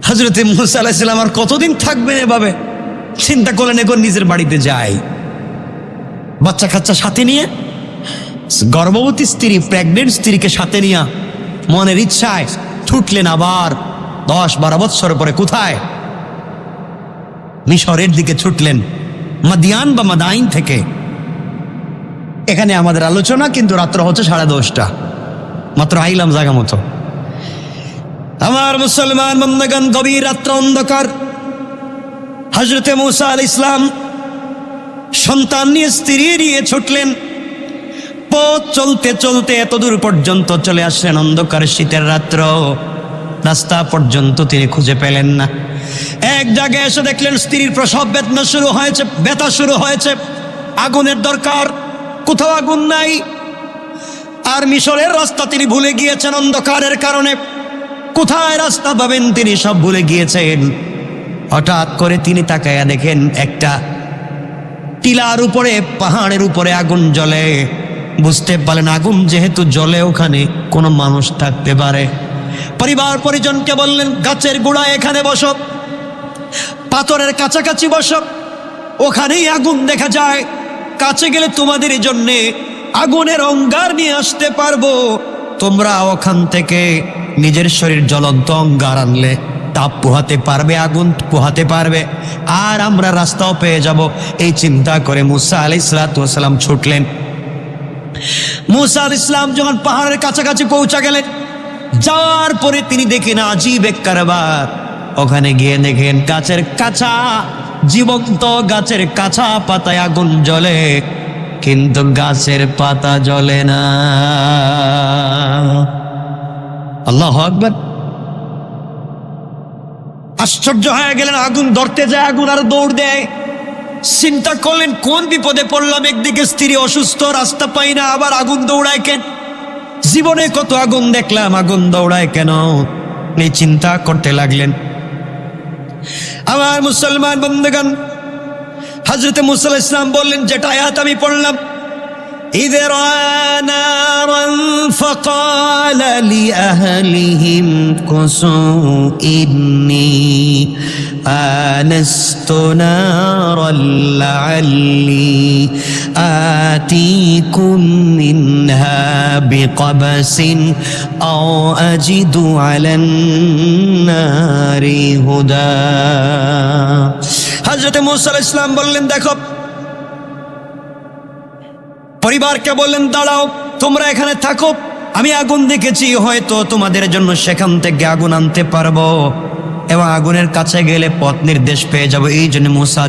হযরত মুসা আলাইহিস সালাম আর কতদিন থাকবেন এভাবে? চিন্তা করলেন এখন নিজের বাড়িতে যাই। বাচ্চা কাচ্চা সাথে নিয়ে, গর্ভবতী স্ত্রী, প্রেগনেন্ট স্ত্রীকে সাথে নিয়ে মনের ইচ্ছায় ছুটলেন আবার 10-12 বছর পরে। কোথায়? মিশরের দিকে ছুটলেন, মাদিয়ান বা মাদাইন থেকে। এখানে আমাদের আলোচনা, কিন্তু রাত্র হচ্ছে 10:30, মাত্র আইলাম জায়গা মতো। আমার মুসলমান বন্ধুগণ, গভীর রাত্র, অন্ধকার। হযরত মুসা আলাইহিস সালাম সন্তান নিয়ে, স্ত্রী নিয়ে ছুটলেন। পথ চলতে চলতে এত দূর পর্যন্ত চলে আসলেন, অন্ধকার শীতের রাত্র, রাস্তা পর্যন্ত তিনি খুঁজে পেলেন না। এক জায়গায় এসে দেখলেন স্ত্রীর প্রসব বেদনা শুরু হয়েছে, ব্যথা শুরু হয়েছে, আগুনের দরকার, কোথাও আগুন নাই। আর মিশরের রাস্তা তিনি ভুলে গিয়েছেন অন্ধকারের কারণে, কোথায় রাস্তা পাবেন তিনি সব ভুলে গিয়েছেন। হঠাৎ করে তিনি তাকায়া দেখেন একটা টিলার উপরে, পাহাড়ের উপরে আগুন জ্বলে। বুঝতে পারলেন আগুন যেহেতু জ্বলে, ওখানে কোনো মানুষ থাকতে পারে। পরিবার পরিজনকে বললেন, গাছের গোড়ায় এখানে বসো, পাথরের কাছাকাছি বসো, ওখানেই আগুন দেখা যায়, কাছে গেলে তোমাদের জন্যে আগুনের অঙ্গার নিয়ে আসতে পারবো। তোমরা ওখান থেকে নিজের শরীর জ্বলন্ত অঙ্গার আনলে তাপ পোহাতে পারবে, আগুন পোহাতে পারবে, আর আমরা রাস্তাও পেয়ে যাব। এই চিন্তা করে মুসা আলাইহিস সালাম ছুটলেন। মুসা আলাইহিস সালাম যখন পাহাড়ের কাছাকাছি পৌঁছা গেলেন, যাওয়ার পরে তিনি দেখেন আজীব এক কারবার। ওখানে গিয়ে দেখেন গাছের কাঁচা, জীবন্ত গাছের কাঁচা পাতায় আগুন জ্বলে, কিন্তু গাছের পাতা জ্বলে না। আল্লাহু আকবার। আশ্চর্য হয়ে গেলেন, আগুন ধরতে যায়, আগুন আর দৌড় দেয়। চিন্তা করলেন কোন বিপদে পড়লাম, একদিকে স্ত্রী অসুস্থ, রাস্তা পাই না, আবার আগুন দৌড়ায় কেন? জীবনে কত আগুন দেখলাম, আগুন দৌড়ায় কেন? এই চিন্তা করতে লাগলেন। আমার মুসলমান বন্ধুগণ, হযরত মুসা আলাইহিস সালাম বললেন, যেটা আয়াত আমি পড়লাম, إذ رأى نارا فقال لأهلهم كثوا إني آنست نارا لعلي آتيكم منها بقبس أو أجد على النار هدى হযরত মূসা আলাইহিস সালাম বললেন, দেখো, পরিবারকে বললেন, দাঁড়াও, তোমরা এখানে থাকো, আমি আগুন দেখেছি, হয়তো তোমাদের জন্য সেখান থেকে আগুন আনতে পারবো এবং আগুনের কাছে গেলে পথ নির্দেশ পেয়ে যাবো। এই জন্য মূসা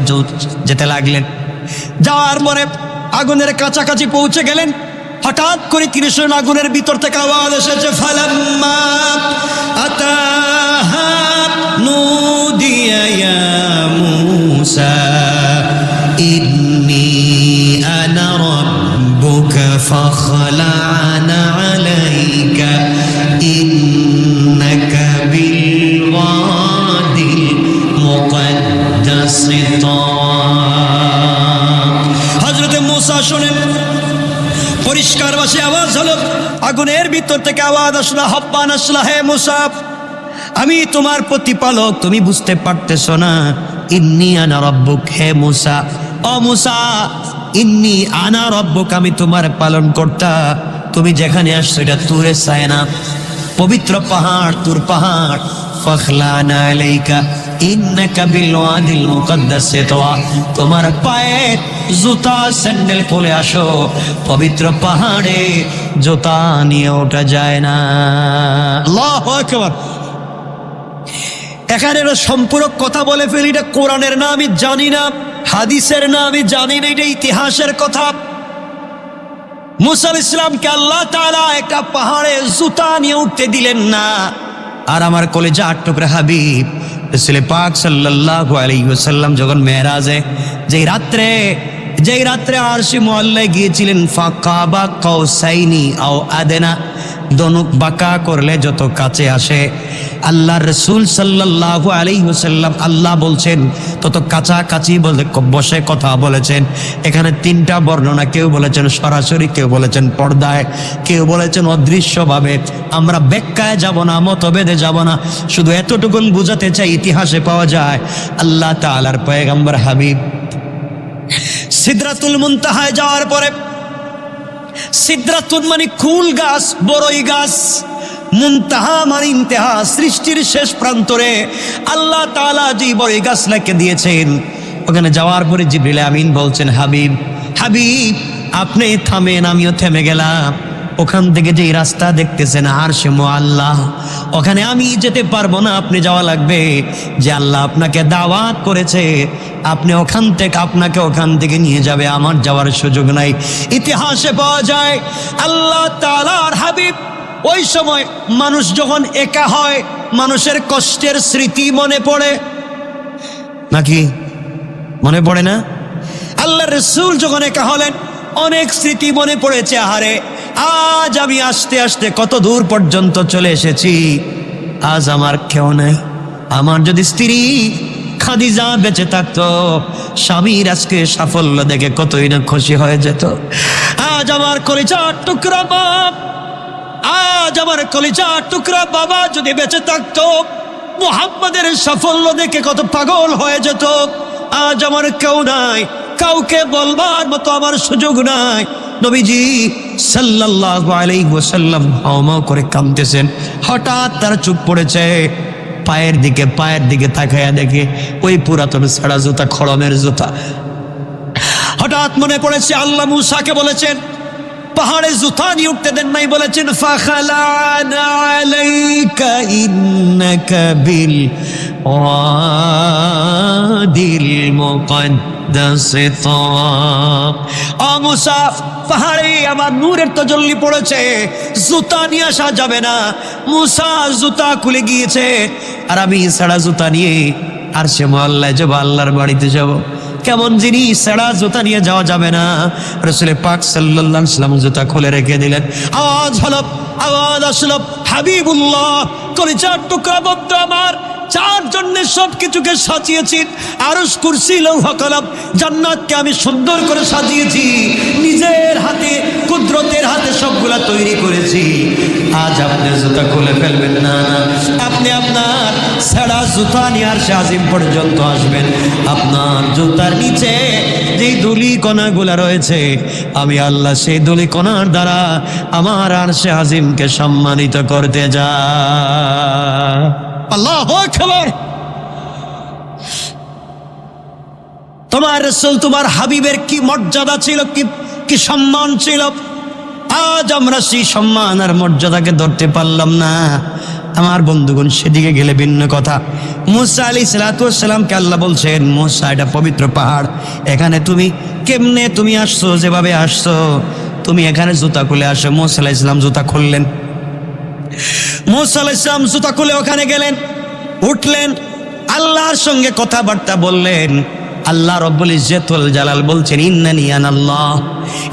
যেতে লাগলেন। যাওয়ার পরে আগুনের কাছাকাছি পৌঁছে গেলেন। হঠাৎ করে তিনি শুনলেন আগুনের ভিতর থেকে আওয়াজ এসেছে, ফালাম্মা আতাহা নুদিয়া ইয়া মূসা ইন্নী আনা রাব্বুকা ফাখলা'না আলাইকা ইন্নাকা বিল ওয়াদিল মুকদ্দাসি তুওয়া। হযরত মূসা শুনেন, পরিষ্কার ভাষে আওয়াজ হলো, আগুনের ভিতর থেকে আওয়াজ আসলো, আহ্বান আসলো, হে মূসা, আমি তোমার প্রতিপালক, তুমি বুঝতে পারতেছো না? ইন্নী আনা রাব্বুক, হে মূসা, ও মূসা, ইন্নী আনা রাব্বুক, আমি তোমার পালন কর্তা। তুমি যেখানে আসছো এটা তুরে সায়না, পবিত্র পাহাড়, তুর পাহাড়। ফাখলা'না আলাইকা ইন্নাকা বিল ওয়াদিল মুকদ্দাসি তুওয়া, তোমার পায়ে জুতা স্যান্ডেল খুলে আসো, পবিত্র পাহাড়ে জুতা নিয়ে ওঠা যায় না। আল্লাহু আকবার। এখানে সম্পূরক কথা বলে ফেলি, এটা কোরআনের না আমি জানি না, হাদিসের না আমি জানি না, এটা ইতিহাসের কথা। মূসা আলাইহিস সালামকে আল্লাহ তাআলা একটা পাহাড়ে জুতা নিয়ে উঠতে দিলেন না। আর আমার কলিজার টুকরা হাবিব রাসূল পাক সাল্লাল্লাহু আলাইহি ওয়াসাল্লাম যখন মেরাজে যেই রাত্রে আরশে মুআল্লায় গিয়েছিলেন, ফাকাবা কাউসাইনি আও আদনা, দনুক বাঁকা করলে যত কাছে আসে, আল্লাহর রাসূল সাল্লাল্লাহু আলাইহি ওয়াসাল্লাম, আল্লাহ বলছেন তত কাছাকাছি বসে কথা বলেছেন। এখানে তিনটা বর্ণনা, কেউ বলেছেন সরাসরি, কেউ বলেছেন পর্দায়, কেউ বলেছেন অদৃশ্যভাবে। আমরা ব্যাখ্যায় যাব না, মতভেদে যাব না, শুধু এতটুকুন বুঝাতে চাই, ইতিহাসে পাওয়া যায় আল্লাহ তাআলার পয়গম্বর হাবিব সিদরাতুল মুনতাহায় যাওয়ার পরে, সিদরাতুল মানে কুল গাছ, বড়ই গাছ, মুনতাহা মানে ইন্তেহা, সৃষ্টির শেষ প্রান্তরে আল্লাহ তাআলা যে বড়ই গাছ রেখে দিয়েছেন, ওখানে যাওয়ার পরে জিবরিল আমিন বলছেন, হাবিব, হাবিব, আপনি থামেন, আমিও থেমে গেলাম। ওখান থেকে যে রাস্তা দেখতেছেন আরশে মুআল্লা, ওখানে আমি যেতে পারবো না, আপনি যাওয়া লাগবে। যে আল্লাহ আপনাকে দাওয়াত করেছে, আপনাকে ওখান থেকে নিয়ে যাবে, আমার যাওয়ার সুযোগ নাই। ইতিহাসে পাওয়া যায় আল্লাহ তাআলার হাবিব ওই সময় মানুষ যখন একা হয়, মানুষের কষ্টের স্মৃতি মনে পড়ে নাকি? মনে পড়ে না? আল্লাহর রাসূল যখন একা হলেন, অনেক স্মৃতি মনে পড়েছে। আহারে, আজ আমি আস্তে আস্তে কত দূর পর্যন্ত চলে এসেছি, আজ আমার কেউ নাই। আমার যদি স্ত্রী খাদিজা বেঁচে থাকতো, স্বামীর আজকে সাফল্য দেখে কতই না খুশি হয়ে যেত। আজ আমার কলিজার টুকরা বাপ, আজ আমার কলিজার টুকরা বাবা যদি বেঁচে থাকতো, মুহাম্মাদের সাফল্য দেখে কত পাগল হয়ে যেত। আজ আমার কেউ নাই, কাউকে বলবার মতো আমার সুযোগ নাই। নবীজি সাল্লাল্লাহু আলাইহি ওয়াসাল্লাম হাওমাও করে কাঁদতেছেন। হঠাৎ তার চোখ পড়েছে পায়ের দিকে তাকায়া দেখে ওই পুরাতন ছেঁড়া জুতা, খড়মের জুতা। হঠাৎ মনে পড়েছে আল্লাহ মূসাকে বলেছেন পাহাড়ে জুতা নিয়ে উঠতে দেন নাই, বলেছেন ফাখলা'না আলাইকা ইন্নাকা বিল ওয়াদিল মুকদ্দাসি তুওয়া। ও মূসা, পাহাড়ে আমার নূরের তাজাল্লি পড়েছে, জুতা নিয়ে আসা যাবে না। মূসা জুতা খুলে গিয়েছে, আর আমি সাড়া জুতা নিয়ে আরশে মুআল্লায় যাব, আল্লাহর বাড়িতে যাব। কেমন জিনিস, সাড়া জুতা নিয়ে যাওয়া যাবে না। রাসূল পাক সাল্লাল্লাহু আলাইহি ওয়াসাল্লাম জুতা খুলে রেখে দিলেন। আওয়াজ আসলো, হাবিবুল্লাহ, কলিজার টুকরা বন্ধু আমার, যার জন্য সবকিছুকে সাজিয়েছি, আরশ, কুরসি, লৌহ কলম, জান্নাতকে আমি সুন্দর করে সাজিয়েছি, নিজের হাতে কুদরতের হাতে সবগুলা তৈরি করেছি, আজ আপনি জুতা খুলে ফেলবেন না। আপনি আপনার ছেঁড়া জুতা নিয়ে আরশে আজিম পর্যন্ত আসবেন। আপনার জুতার নিচে যেই ধুলি কণাগুলা রয়েছে, আমি আল্লাহ সেই ধুলি কণার দ্বারা আমার আরশে আজিমকে সম্মানিত করতে যা। আল্লাহু আকবার। তোমার রাসূল, তোমার হাবিবের কি মর্যাদা ছিল, কি সম্মান ছিল। আজ আমরা সেই সম্মান আর মর্যাদাকে ধরতে পারলাম না। আমার বন্ধুগণ, সেদিকে গেলে ভিন্ন কথা। মূসা আলাইহিস সালামকে আল্লাহ বলছেন, মূসা, এটা পবিত্র পাহাড়, এখানে তুমি কেমনে তুমি আসছো, যেভাবে আসছো তুমি এখানে জুতা খুলে আসো। মূসা আলাইহিস সালাম জুতা খুললেন। মূসা আলাইহিস সালাম জুতা খুলে ওখানে গেলেন, উঠলেন, আল্লাহর সঙ্গে কথাবার্তা বললেন। আল্লাহ রব্বুল ইজ্জতুল জালাল বলছেন, ইন্নানি আনাল্লাহ,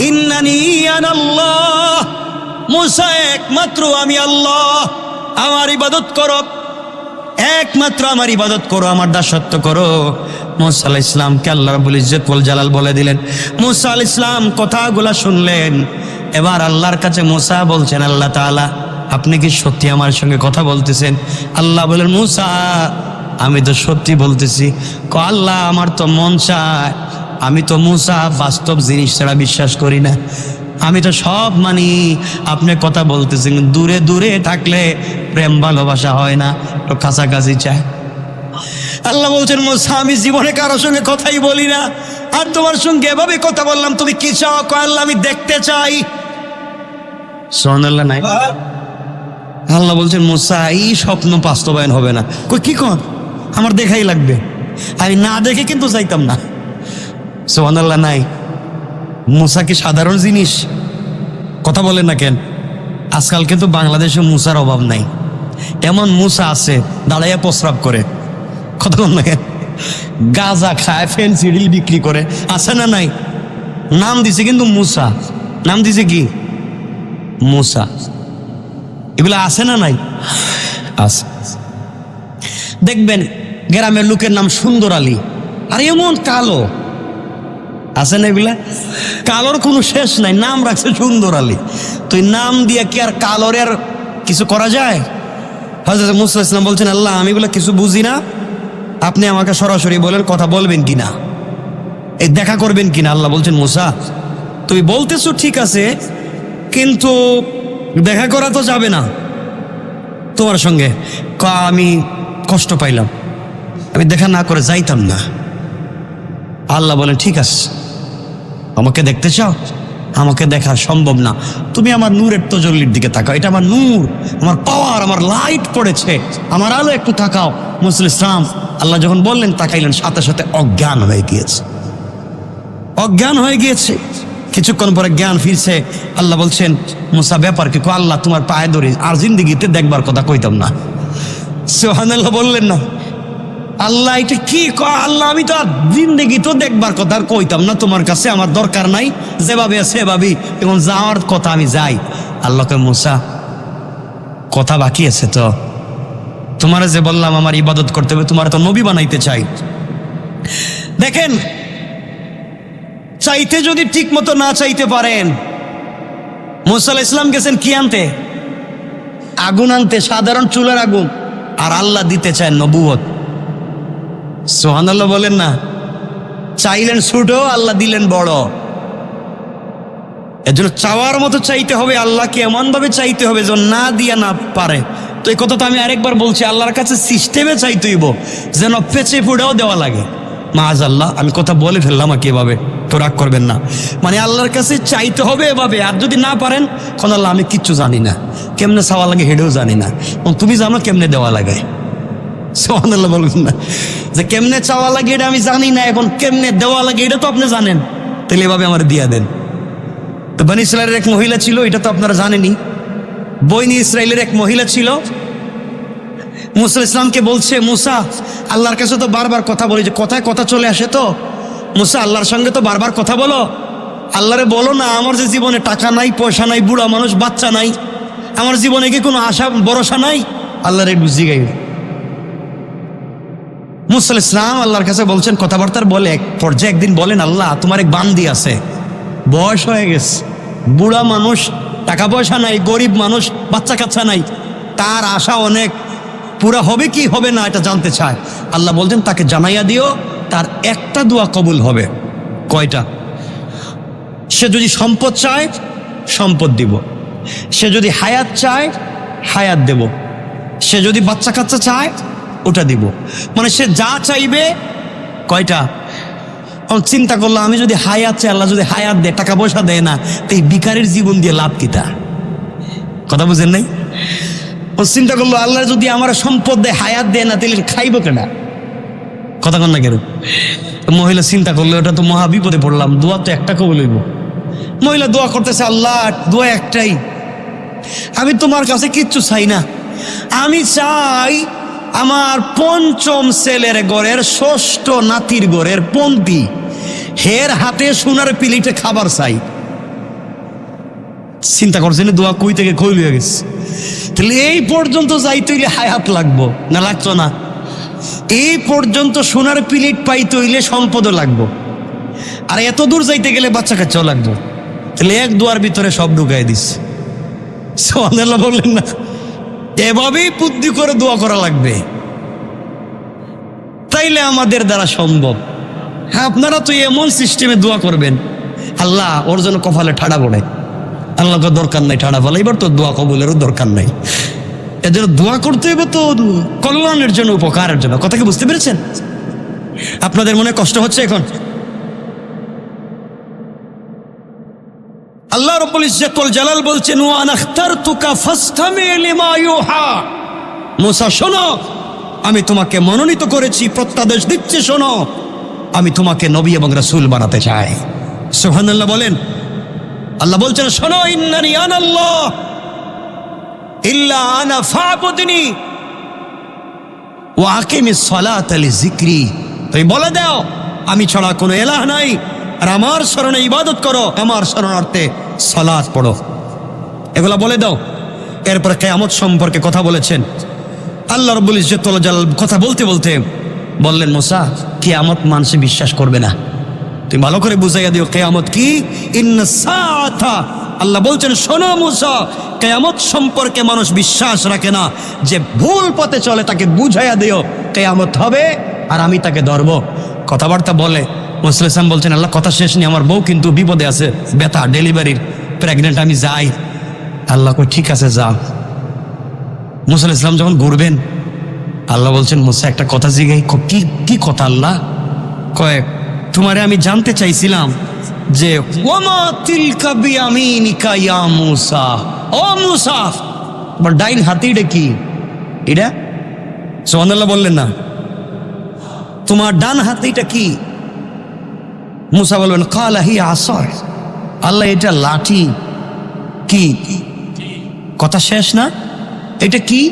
ইন্নানি আনাল্লাহ। মূসা, একমাত্র আমি আল্লাহ, আমার ইবাদত করো, একমাত্র আমার ইবাদত করো, আমার দাসত্ব করো। মূসা আলাইহিস সালামকে আল্লাহ রব্বুল ইজ্জতুল জালাল বলে দিলেন। মূসা আলাইহিস সালাম কথাগুলা শুনলেন। এবার আল্লাহর কাছে মূসা বলছেন, আল্লাহ তাআলা, আপনি কি সত্যি আমার সঙ্গে কথা বলতেছেন? আল্লাহ বলেন, মূসা, আমি তো সত্যি বলতেছি। আল্লাহ, আমার তো মন চায়, আমি তো মূসা বাস্তব জিনিস ছাড়া বিশ্বাস করি না, আমি তো সব মানি। আপনি কথা বলতেছেন, দূরে দূরে থাকলে প্রেম ভালোবাসা হয় না, তো কাছাকাছি চায়। আল্লাহ বলছেন, মূসা, আমি জীবনে কারোর সঙ্গে কথাই বলি না, আর তোমার সঙ্গে এভাবে কথা বললাম, তুমি কি চাও? আল্লাহ, আমি দেখতে চাই। সুবহানাল্লাহ নাই? আল্লাহ বলছেন, মূসা, এই স্বপ্ন বাস্তবায়ন হবে না। কি কর, আমার দেখাই লাগবে, আমি না দেখে কিন্তু চাইতাম না। সুবহানাল্লাহ নাই? মূসা কি সাধারণ জিনিস? কথা বলেন না কেন? আজকাল কিন্তু বাংলাদেশে মূসার অভাব নাই। এমন মূসা আছে দাঁড়াইয়া প্রস্রাব করে, কথা বল না কেন? গাঁজা খায়, ফেনসিডিল বিক্রি করে, আছে না নাই? নাম দিছে কিন্তু মূসা, নাম দিছে কি? মূসা। এগুলো আছে না নাই? আছে। দেখবেন গ্রামের লোকের নাম সুন্দর আলী, আর এমন কালো, আছে না? এগুলা কালোর কোনো শেষ নাই, নাম রাখছে সুন্দর আলী। তো এই নাম দিয়ে কি আর কালোর আর কিছু করা যায়? হযরত মূসা আলাইহিস সালাম বলছেন, আল্লাহ, আমি এগুলো কিছু বুঝি না, আপনি আমাকে সরাসরি বলেন, কথা বলবেন কিনা, এই দেখা করবেন কিনা। আল্লাহ বলছেন, মূসা, তুমি বলতেছো ঠিক আছে, কিন্তু দেখা করা তো যাবে না তোমার সঙ্গে। আমি কষ্ট পাইলাম, আমি দেখা না করে যাইতাম না। আল্লাহ বলেন, ঠিক আছে, আমাকে দেখতে চাও? আমাকে দেখা সম্ভব না, তুমি আমার নূরের তজল্লির দিকে তাকাও, এটা আমার নূর, আমার পাওয়ার, আমার লাইট পড়েছে, আমার আলো একটু তাকাও। মূসা আলাইহিস সালাম আল্লাহ যখন বললেন, তাকাইলেন, সাথে সাথে অজ্ঞান হয়ে গিয়েছে, অজ্ঞান হয়ে গিয়েছে। কিছুক্ষণ পরে জ্ঞান ফিরছে। আল্লাহ বলছেন, মূসা, ব্যাপার কি? আল্লাহ, তোমার পায়ে ধরে আর জিন্দিগিতে দেখবার কথা কইতাম না। সুবহানাল্লাহ বললেন না? আল্লাহ, এটা কি? আল্লাহ, আমি তো আর জিন্দিগি তো দেখবার কথা আর কইতাম না, তোমার কাছে আমার দরকার নাই, যেভাবে আছে সেভাবেই, এবং যাওয়ার কথা আমি যাই। আল্লাহকে, মূসা, কথা বাকি আছে তো, তোমার যে বললাম আমার ইবাদত করতে হবে, তোমার তো নবী বানাইতে চাই। দেখেন, চাইতে যদি ঠিক মতো না চাইতে পারেন, মূসা আলাইহিস সালাম গেছেন কি আনতে? আগুন আনতে, সাধারণ চুলার আগুন। আর আল্লাহ দিতে চায় নবুয়ত। সুবহানাল্লাহ বলেন না? চাইলেন ছোট, আল্লাহ দিলেন বড়। এর জন্য চাওয়ার মতো চাইতে হবে, আল্লাহকে এমন ভাবে চাইতে হবে যেন না দিয়া না পারে। তো এই কথা তো আমি আরেকবার বলছি, আল্লাহর কাছে সিস্টেমে চাইতে হইব, যেন পেঁচে ফুড়েও দেওয়া লাগে। মাআযাল্লাহ, আমি কথা বলে ফেললাম আর কি, এভাবে তো রাগ করবেন না। মানে আল্লাহর কাছে চাইতে হবে এভাবে, আর যদি না পারেন, কোন আল্লাহ, আমি কিচ্ছু জানি না, কেমনে চাওয়া লাগে হেডেও জানি না, তুমি জানো কেমনে দেওয়া লাগে। সুবহানাল্লাহ বলবেন না? যে কেমনে চাওয়া লাগে এটা আমি জানি না, এখন কেমনে দেওয়া লাগে এটা তো আপনি জানেন, তাহলে এভাবে আমার দিয়া দেন। তো বনী ইসরায়েলের এক মহিলা ছিল, এটা তো আপনারা জানেনই। বনী ইসরায়েলের এক মহিলা ছিল, মূসা আলাইহিস সালামকে বলছে, মূসা, আল্লাহর কাছে তো বারবার কথা বলি, যে কথায় কথা চলে আসে, তো মূসা, আল্লাহর সঙ্গে তো বারবার কথা বলো, আল্লাহরে বলো না, আমার যে জীবনে টাকা নাই, পয়সা নাই, বুড়া মানুষ, বাচ্চা নাই, আমার জীবনে কি কোনো আশা ভরসা নাই? আল্লাহরে বুঝি গাই। মূসা আলাইহিস সালাম আল্লাহর কাছে বলছেন, কথাবার্তার বলে এক পর্যায়ে একদিন বলেন, আল্লাহ, তোমার এক বান্দি আছে, বয়স হয়ে গেছে, বুড়া মানুষ, টাকা পয়সা নাই, গরিব মানুষ, বাচ্চা কাচ্চা নাই, তার আশা অনেক, পুরা হবে কি হবে না এটা জানতে চায়। আল্লাহ বলছেন তাকে জানাইয়া দিও তার একটা দোয়া কবুল হবে। কয়টা? সে যদি সম্পদ চায় সম্পদ দিব, সে যদি হায়াত চায় হায়াত দেব, সে যদি বাচ্চা কাচ্চা চায় ওটা দিব। মানে সে যা চাইবে। কয়টা? চিন্তা করলো আমি যদি হায়াত চাই, আল্লাহ যদি হায়াত দেয়, টাকা পয়সা দেয় না, তো এই ভিখারির জীবন দিয়ে লাভ কিতা? কথা বুঝেন নাই? ও চিন্তা করলো আল্লাহ যদি আমার সম্পদ দেয়, হায়াত দেয় না, তাহলে খাইব কেনা? কথা কন না কেন? মহিলা চিন্তা করলো ওটা তো মহা বিপদে পড়লাম, দোয়া তো একটা কবুল হইব। মহিলা দোয়া করতেছে, আল্লাহ দোয়া একটাই, আমি তোমার কাছে কিচ্ছু চাই না, আমি চাই আমার পঞ্চম ছেলের ঘরের ষষ্ঠ নাতির ঘরের পন্থী হের হাতে সোনার প্লেটে খাবার চাই। চিন্তা করছেন দোয়া কই থেকে কই লইয়া গেছে? তাহলে এই পর্যন্ত যাইতে হইলে হায়াত লাগবো না? লাগতো না? এই পর্যন্ত সোনার প্লেট পাইতে হইলে সম্পদও লাগবো, আর এত দূর যাইতে গেলে বাচ্চা কাচ্চাও লাগবো। তাহলে এক দুয়ার ভিতরে সব ঢুকাই দিস। সুবহানাল্লাহ বললেন না? এভাবেই বুদ্ধি করে দোয়া করা লাগবে, তাইলে আমাদের দ্বারা সম্ভব। হ্যাঁ, আপনারা তো এমন সিস্টেমে দোয়া করবেন, আল্লাহ ওর জন্য কপালে ঠাড়া পড়ে, আল্লাহকে দরকার নাই ঠাড়া ফেলা, এবার তো দোয়া কবুলেরও দরকার নাই। এর জন্য দোয়া করতে হবে তো কল্যাণের জন্য, উপকারের জন্য। কথা কি বুঝতে পেরেছেন? আপনাদের মনে কষ্ট হচ্ছে এখন? আল্লাহ রাব্বুল ইজ্জাতুল জালাল বলছেন, ওয়া আনা আখতারতুকা ফাসতামি লিমা ইউহা। মুসা শোনো, আমি তোমাকে মনোনীত করেছি, প্রত্যাদেশ দিচ্ছি, শোনো, আমি তোমাকে নবী এবং রাসূল বানাতে চাই। সুবহানাল্লাহ বলেন। আল্লাহ বলছেন, শোনো, ইন্নানি আনাল্লাহ ইল্লা আনা ফাবুদনি ওয়া আকিমিস সালাতা লিযিকরি। তুমি বলে দাও আমি ছাড়া কোনো ইলাহ নাই, আর আমার শরণে ইবাদত করো, আমার শরণার্থে সালাত পড়ো। এগুলা বলে দাও। এরপরে কিয়ামত সম্পর্কে কথা বলেছেন আল্লাহ রাব্বুল ইজ্জাতুল জালাল। কথা বলতে বলতে বললেন, মুসা কিয়ামত মানুষ বিশ্বাস করবে না, তুমি ভালো করে বুঝাইয়া দিও কিয়ামত কি। ইন্নাস সাআতা, আল্লাহ বলছেন শোনো মুসা, কিয়ামত সম্পর্কে মানুষ বিশ্বাস রাখে না, যে ভুল পথে চলে তাকে বুঝাইয়া দিও কিয়ামত হবে আর আমি তাকে ধরবো। কথাবার্তা বলে মুসা ইসলাম বলছেন, আল্লাহ কথা শেষ নেই, আমার বউ কিন্তু বিপদে আছে, ব্যথা, ডেলিভারির, প্রেগনেন্ট, আমি যাই। আল্লাহ কই ঠিক আছে যা। মুসা ইসলাম যখন ঘুরবেন, আল্লাহ বলছেন, মুসা একটা কথা জিগাই। কি কথা আল্লাহ? কয়েক তোমারে আমি জানতে চাইছিলাম যে ওয়ামা তিলকা বিয়ামিনিকা ইয়া মুসা, ও মুসা তোমার ডাইন হাতিটা কি? এটা সুবহানাল্লাহ বললেন না? তোমার ডান হাতিটা কি? মুসা বলবেন, কালা হিয়া আসা। আল্লাহ এটা লাঠি। কি? কথা শেষ না? এটা কি?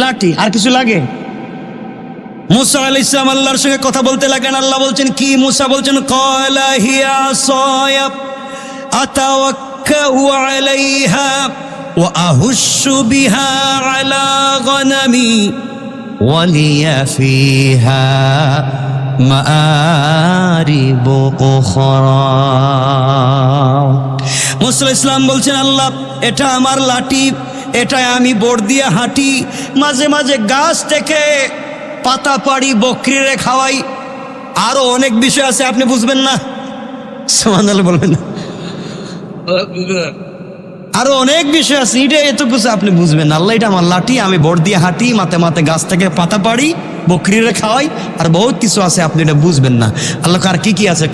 লাঠি। আর কিছু লাগে? মুসা আলাইহিস সালাম আল্লাহর সঙ্গে কথা বলতে লাগেন। আল্লাহ বলছেন কি? মুসা বলছেন, কালা হিয়া আসায়া আতাওয়াক্কাউ আলাইহা ওয়া আহুশু বিহা আলা গনামি ওয়া লিয়া ফিহা মাআরিব উখরা। মুসা ইসলাম বলছেন, আল্লাহ এটা আমার লাঠি, এটা আমি বোর দিয়ে হাঁটি, মাঝে মাঝে গাছ থেকে পাতা পাড়ি, বকরিরে খাওয়াই, আরো অনেক বিষয় আছে আপনি বুঝবেন না। সুবহানাল্লাহ বলবেন না? আরো অনেক বিষয় আছে, এটা এত কিছু আপনি বুঝবেন না। আল্লাহ এটা আমার লাঠি, আমি বোর দিয়ে হাঁটি, মাথে মাথে গাছ থেকে পাতা পাড়ি, বকরিরে খাওয়াই, আর বহুত কিছু আছে আপনি এটা বুঝবেন না। আল্লাহ আর কি কি আছে?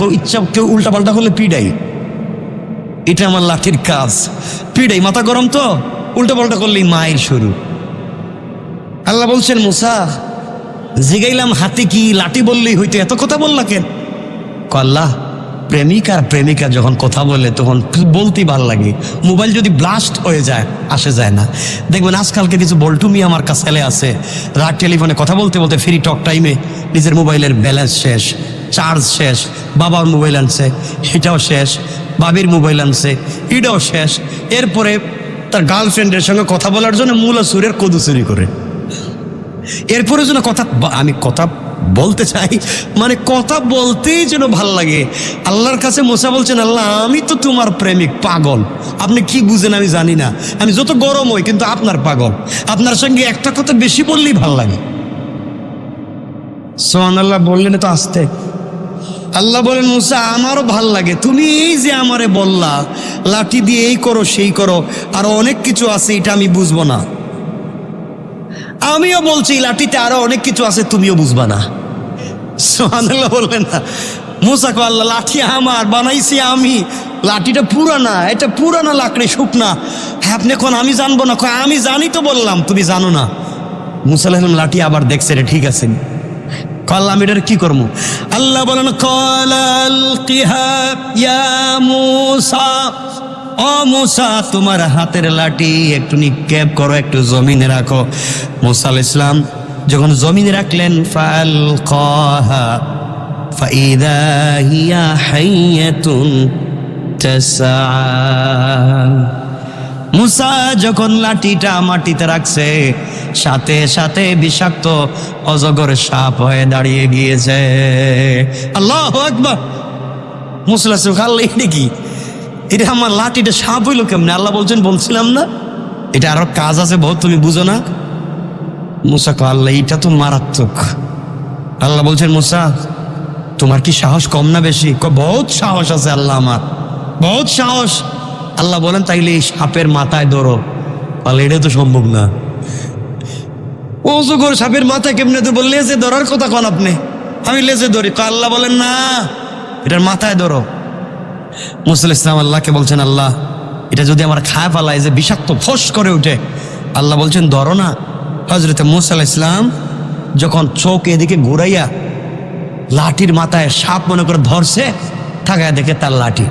কেউ উল্টা পাল্টা করলে পিডাই, এটা আমার লাঠির কাজ। পিডাই, মাথা গরম তো, উল্টা পাল্টা করলেই মায়ের শুরু। আল্লাহ বলছেন, মুসা জিগাইলাম হাতি কি, লাঠি বললেই হইতো, এত কথা বললা কেন? আল্লাহ প্রেমিক আর প্রেমিকা যখন কথা বলে তখন বলতেই ভালো লাগে। মোবাইল যদি ব্লাস্ট হয়ে যায় আসে যায় না। দেখবেন আজকালকে কিছু বল্টুমি আমার কাছে আছে, রাত টেলিফোনে কথা বলতে বলতে ফ্রি টক টাইমে নিজের মোবাইলের ব্যালেন্স শেষ, চার্জ শেষ, বাবার মোবাইল আনছে এটাও শেষ, বাবির মোবাইল আনছে এটাও শেষ। এরপরে তার গার্লফ্রেন্ডের সঙ্গে কথা বলার জন্য মূলা সুরের কদু চুরি করে, এরপরে যেন কথা, আমি কথা বলতে চাই, মানে কথা বলতেই যেন ভাল লাগে। আল্লাহর কাছে মুসা বলছেন, আল্লাহ আমি তো তোমার প্রেমিক, পাগল, আপনি কি বুঝেন আমি জানি না, আমি যত গরম হই কিন্তু আপনার পাগল, আপনার সঙ্গে একটা কথা বেশি বললেই ভাল লাগে। সুবহানাল্লাহ বললেন তো আস্তে। আল্লাহ বলেন, মুসা আমারও ভাল লাগে, তুমি এই যে আমারে বললা লাঠি দিয়ে এই করো সেই করো, আরো অনেক কিছু আছে, এটা আমি বুঝবো না। আমিও বলছি লাঠিতে আরো অনেক কিছু আছে, তুমিও বুঝবা না। সুবহানাল্লাহ বলবেন না। মুসা কো, আল্লাহ লাঠি আমার, বানাইছি আমি, লাঠিটা পুরানা, এটা পুরানা লাকড়ি, শুকনা। হ্যাঁ আপনি কোন আমি জানবো না? আমি জানি তো বললাম, তুমি জানো না। মুসা আলাইহিস লাঠি আবার দেখছে, রে ঠিক আছে, আল্লাহ আমি এটার কি করবো? আল্লাহ বলেন, ও মুসা তোমার হাতের লাঠি একটু নিক্ষেপ করো, একটু জমিনে রাখো। মুসা আলাইহিস সালাম যখন জমিনে রাখলেন, ফালকাহা ফাইদা হিয়া হাইয়াতুন তাসআ। মুসা যখন লাঠিটা মাটিতে রাখছে, সাথে সাথে বিষাক্ত অজগর সাপ হয়ে দাঁড়িয়ে গিয়েছে। আল্লাহু আকবার। মুসা আলাইহিস সালাম, আল্লাহ এটা কি? এটা আমার লাঠিটা সাপ হইলো কেমনে? আল্লাহ বলছেন, বলছিলাম না এটা আরো কাজ আছে বহুত, তুমি বুঝো না? মুসা কো, আল্লাহ এটা তো মারাত্মক। আল্লাহ বলছেন, মুসা তোমার কি সাহস কম না বেশি? বহুত সাহস আছে আল্লাহ আমার, বহুত সাহস। আল্লাহ বলেন, তাইলে এই সাপের মাথায় ধরো। আল্লাহ এটা তো সম্ভব না। অজগর সাপের মাথায় কেমনে ধরবো? লেজে ধরার কথা কন আপনি? আমি লেজে ধরি। আল্লাহ বলেন, না এটার মাথায় ধরো। মুসা আলাইহিস সালাম আল্লাহকে বলছেন, আল্লাহ এটা যদি আমার খায় ফেলায়, যে বিষাক্ত ফস করে উঠে। আল্লাহ বলছেন, ধরো না। হযরত মুসা আলাইহিস সালাম যখন চোখ এদিকে ঘুরাইয়া লাঠির মাথায় সাপ মনে করে ধরছে, থাকায় দেখে তার লাঠি।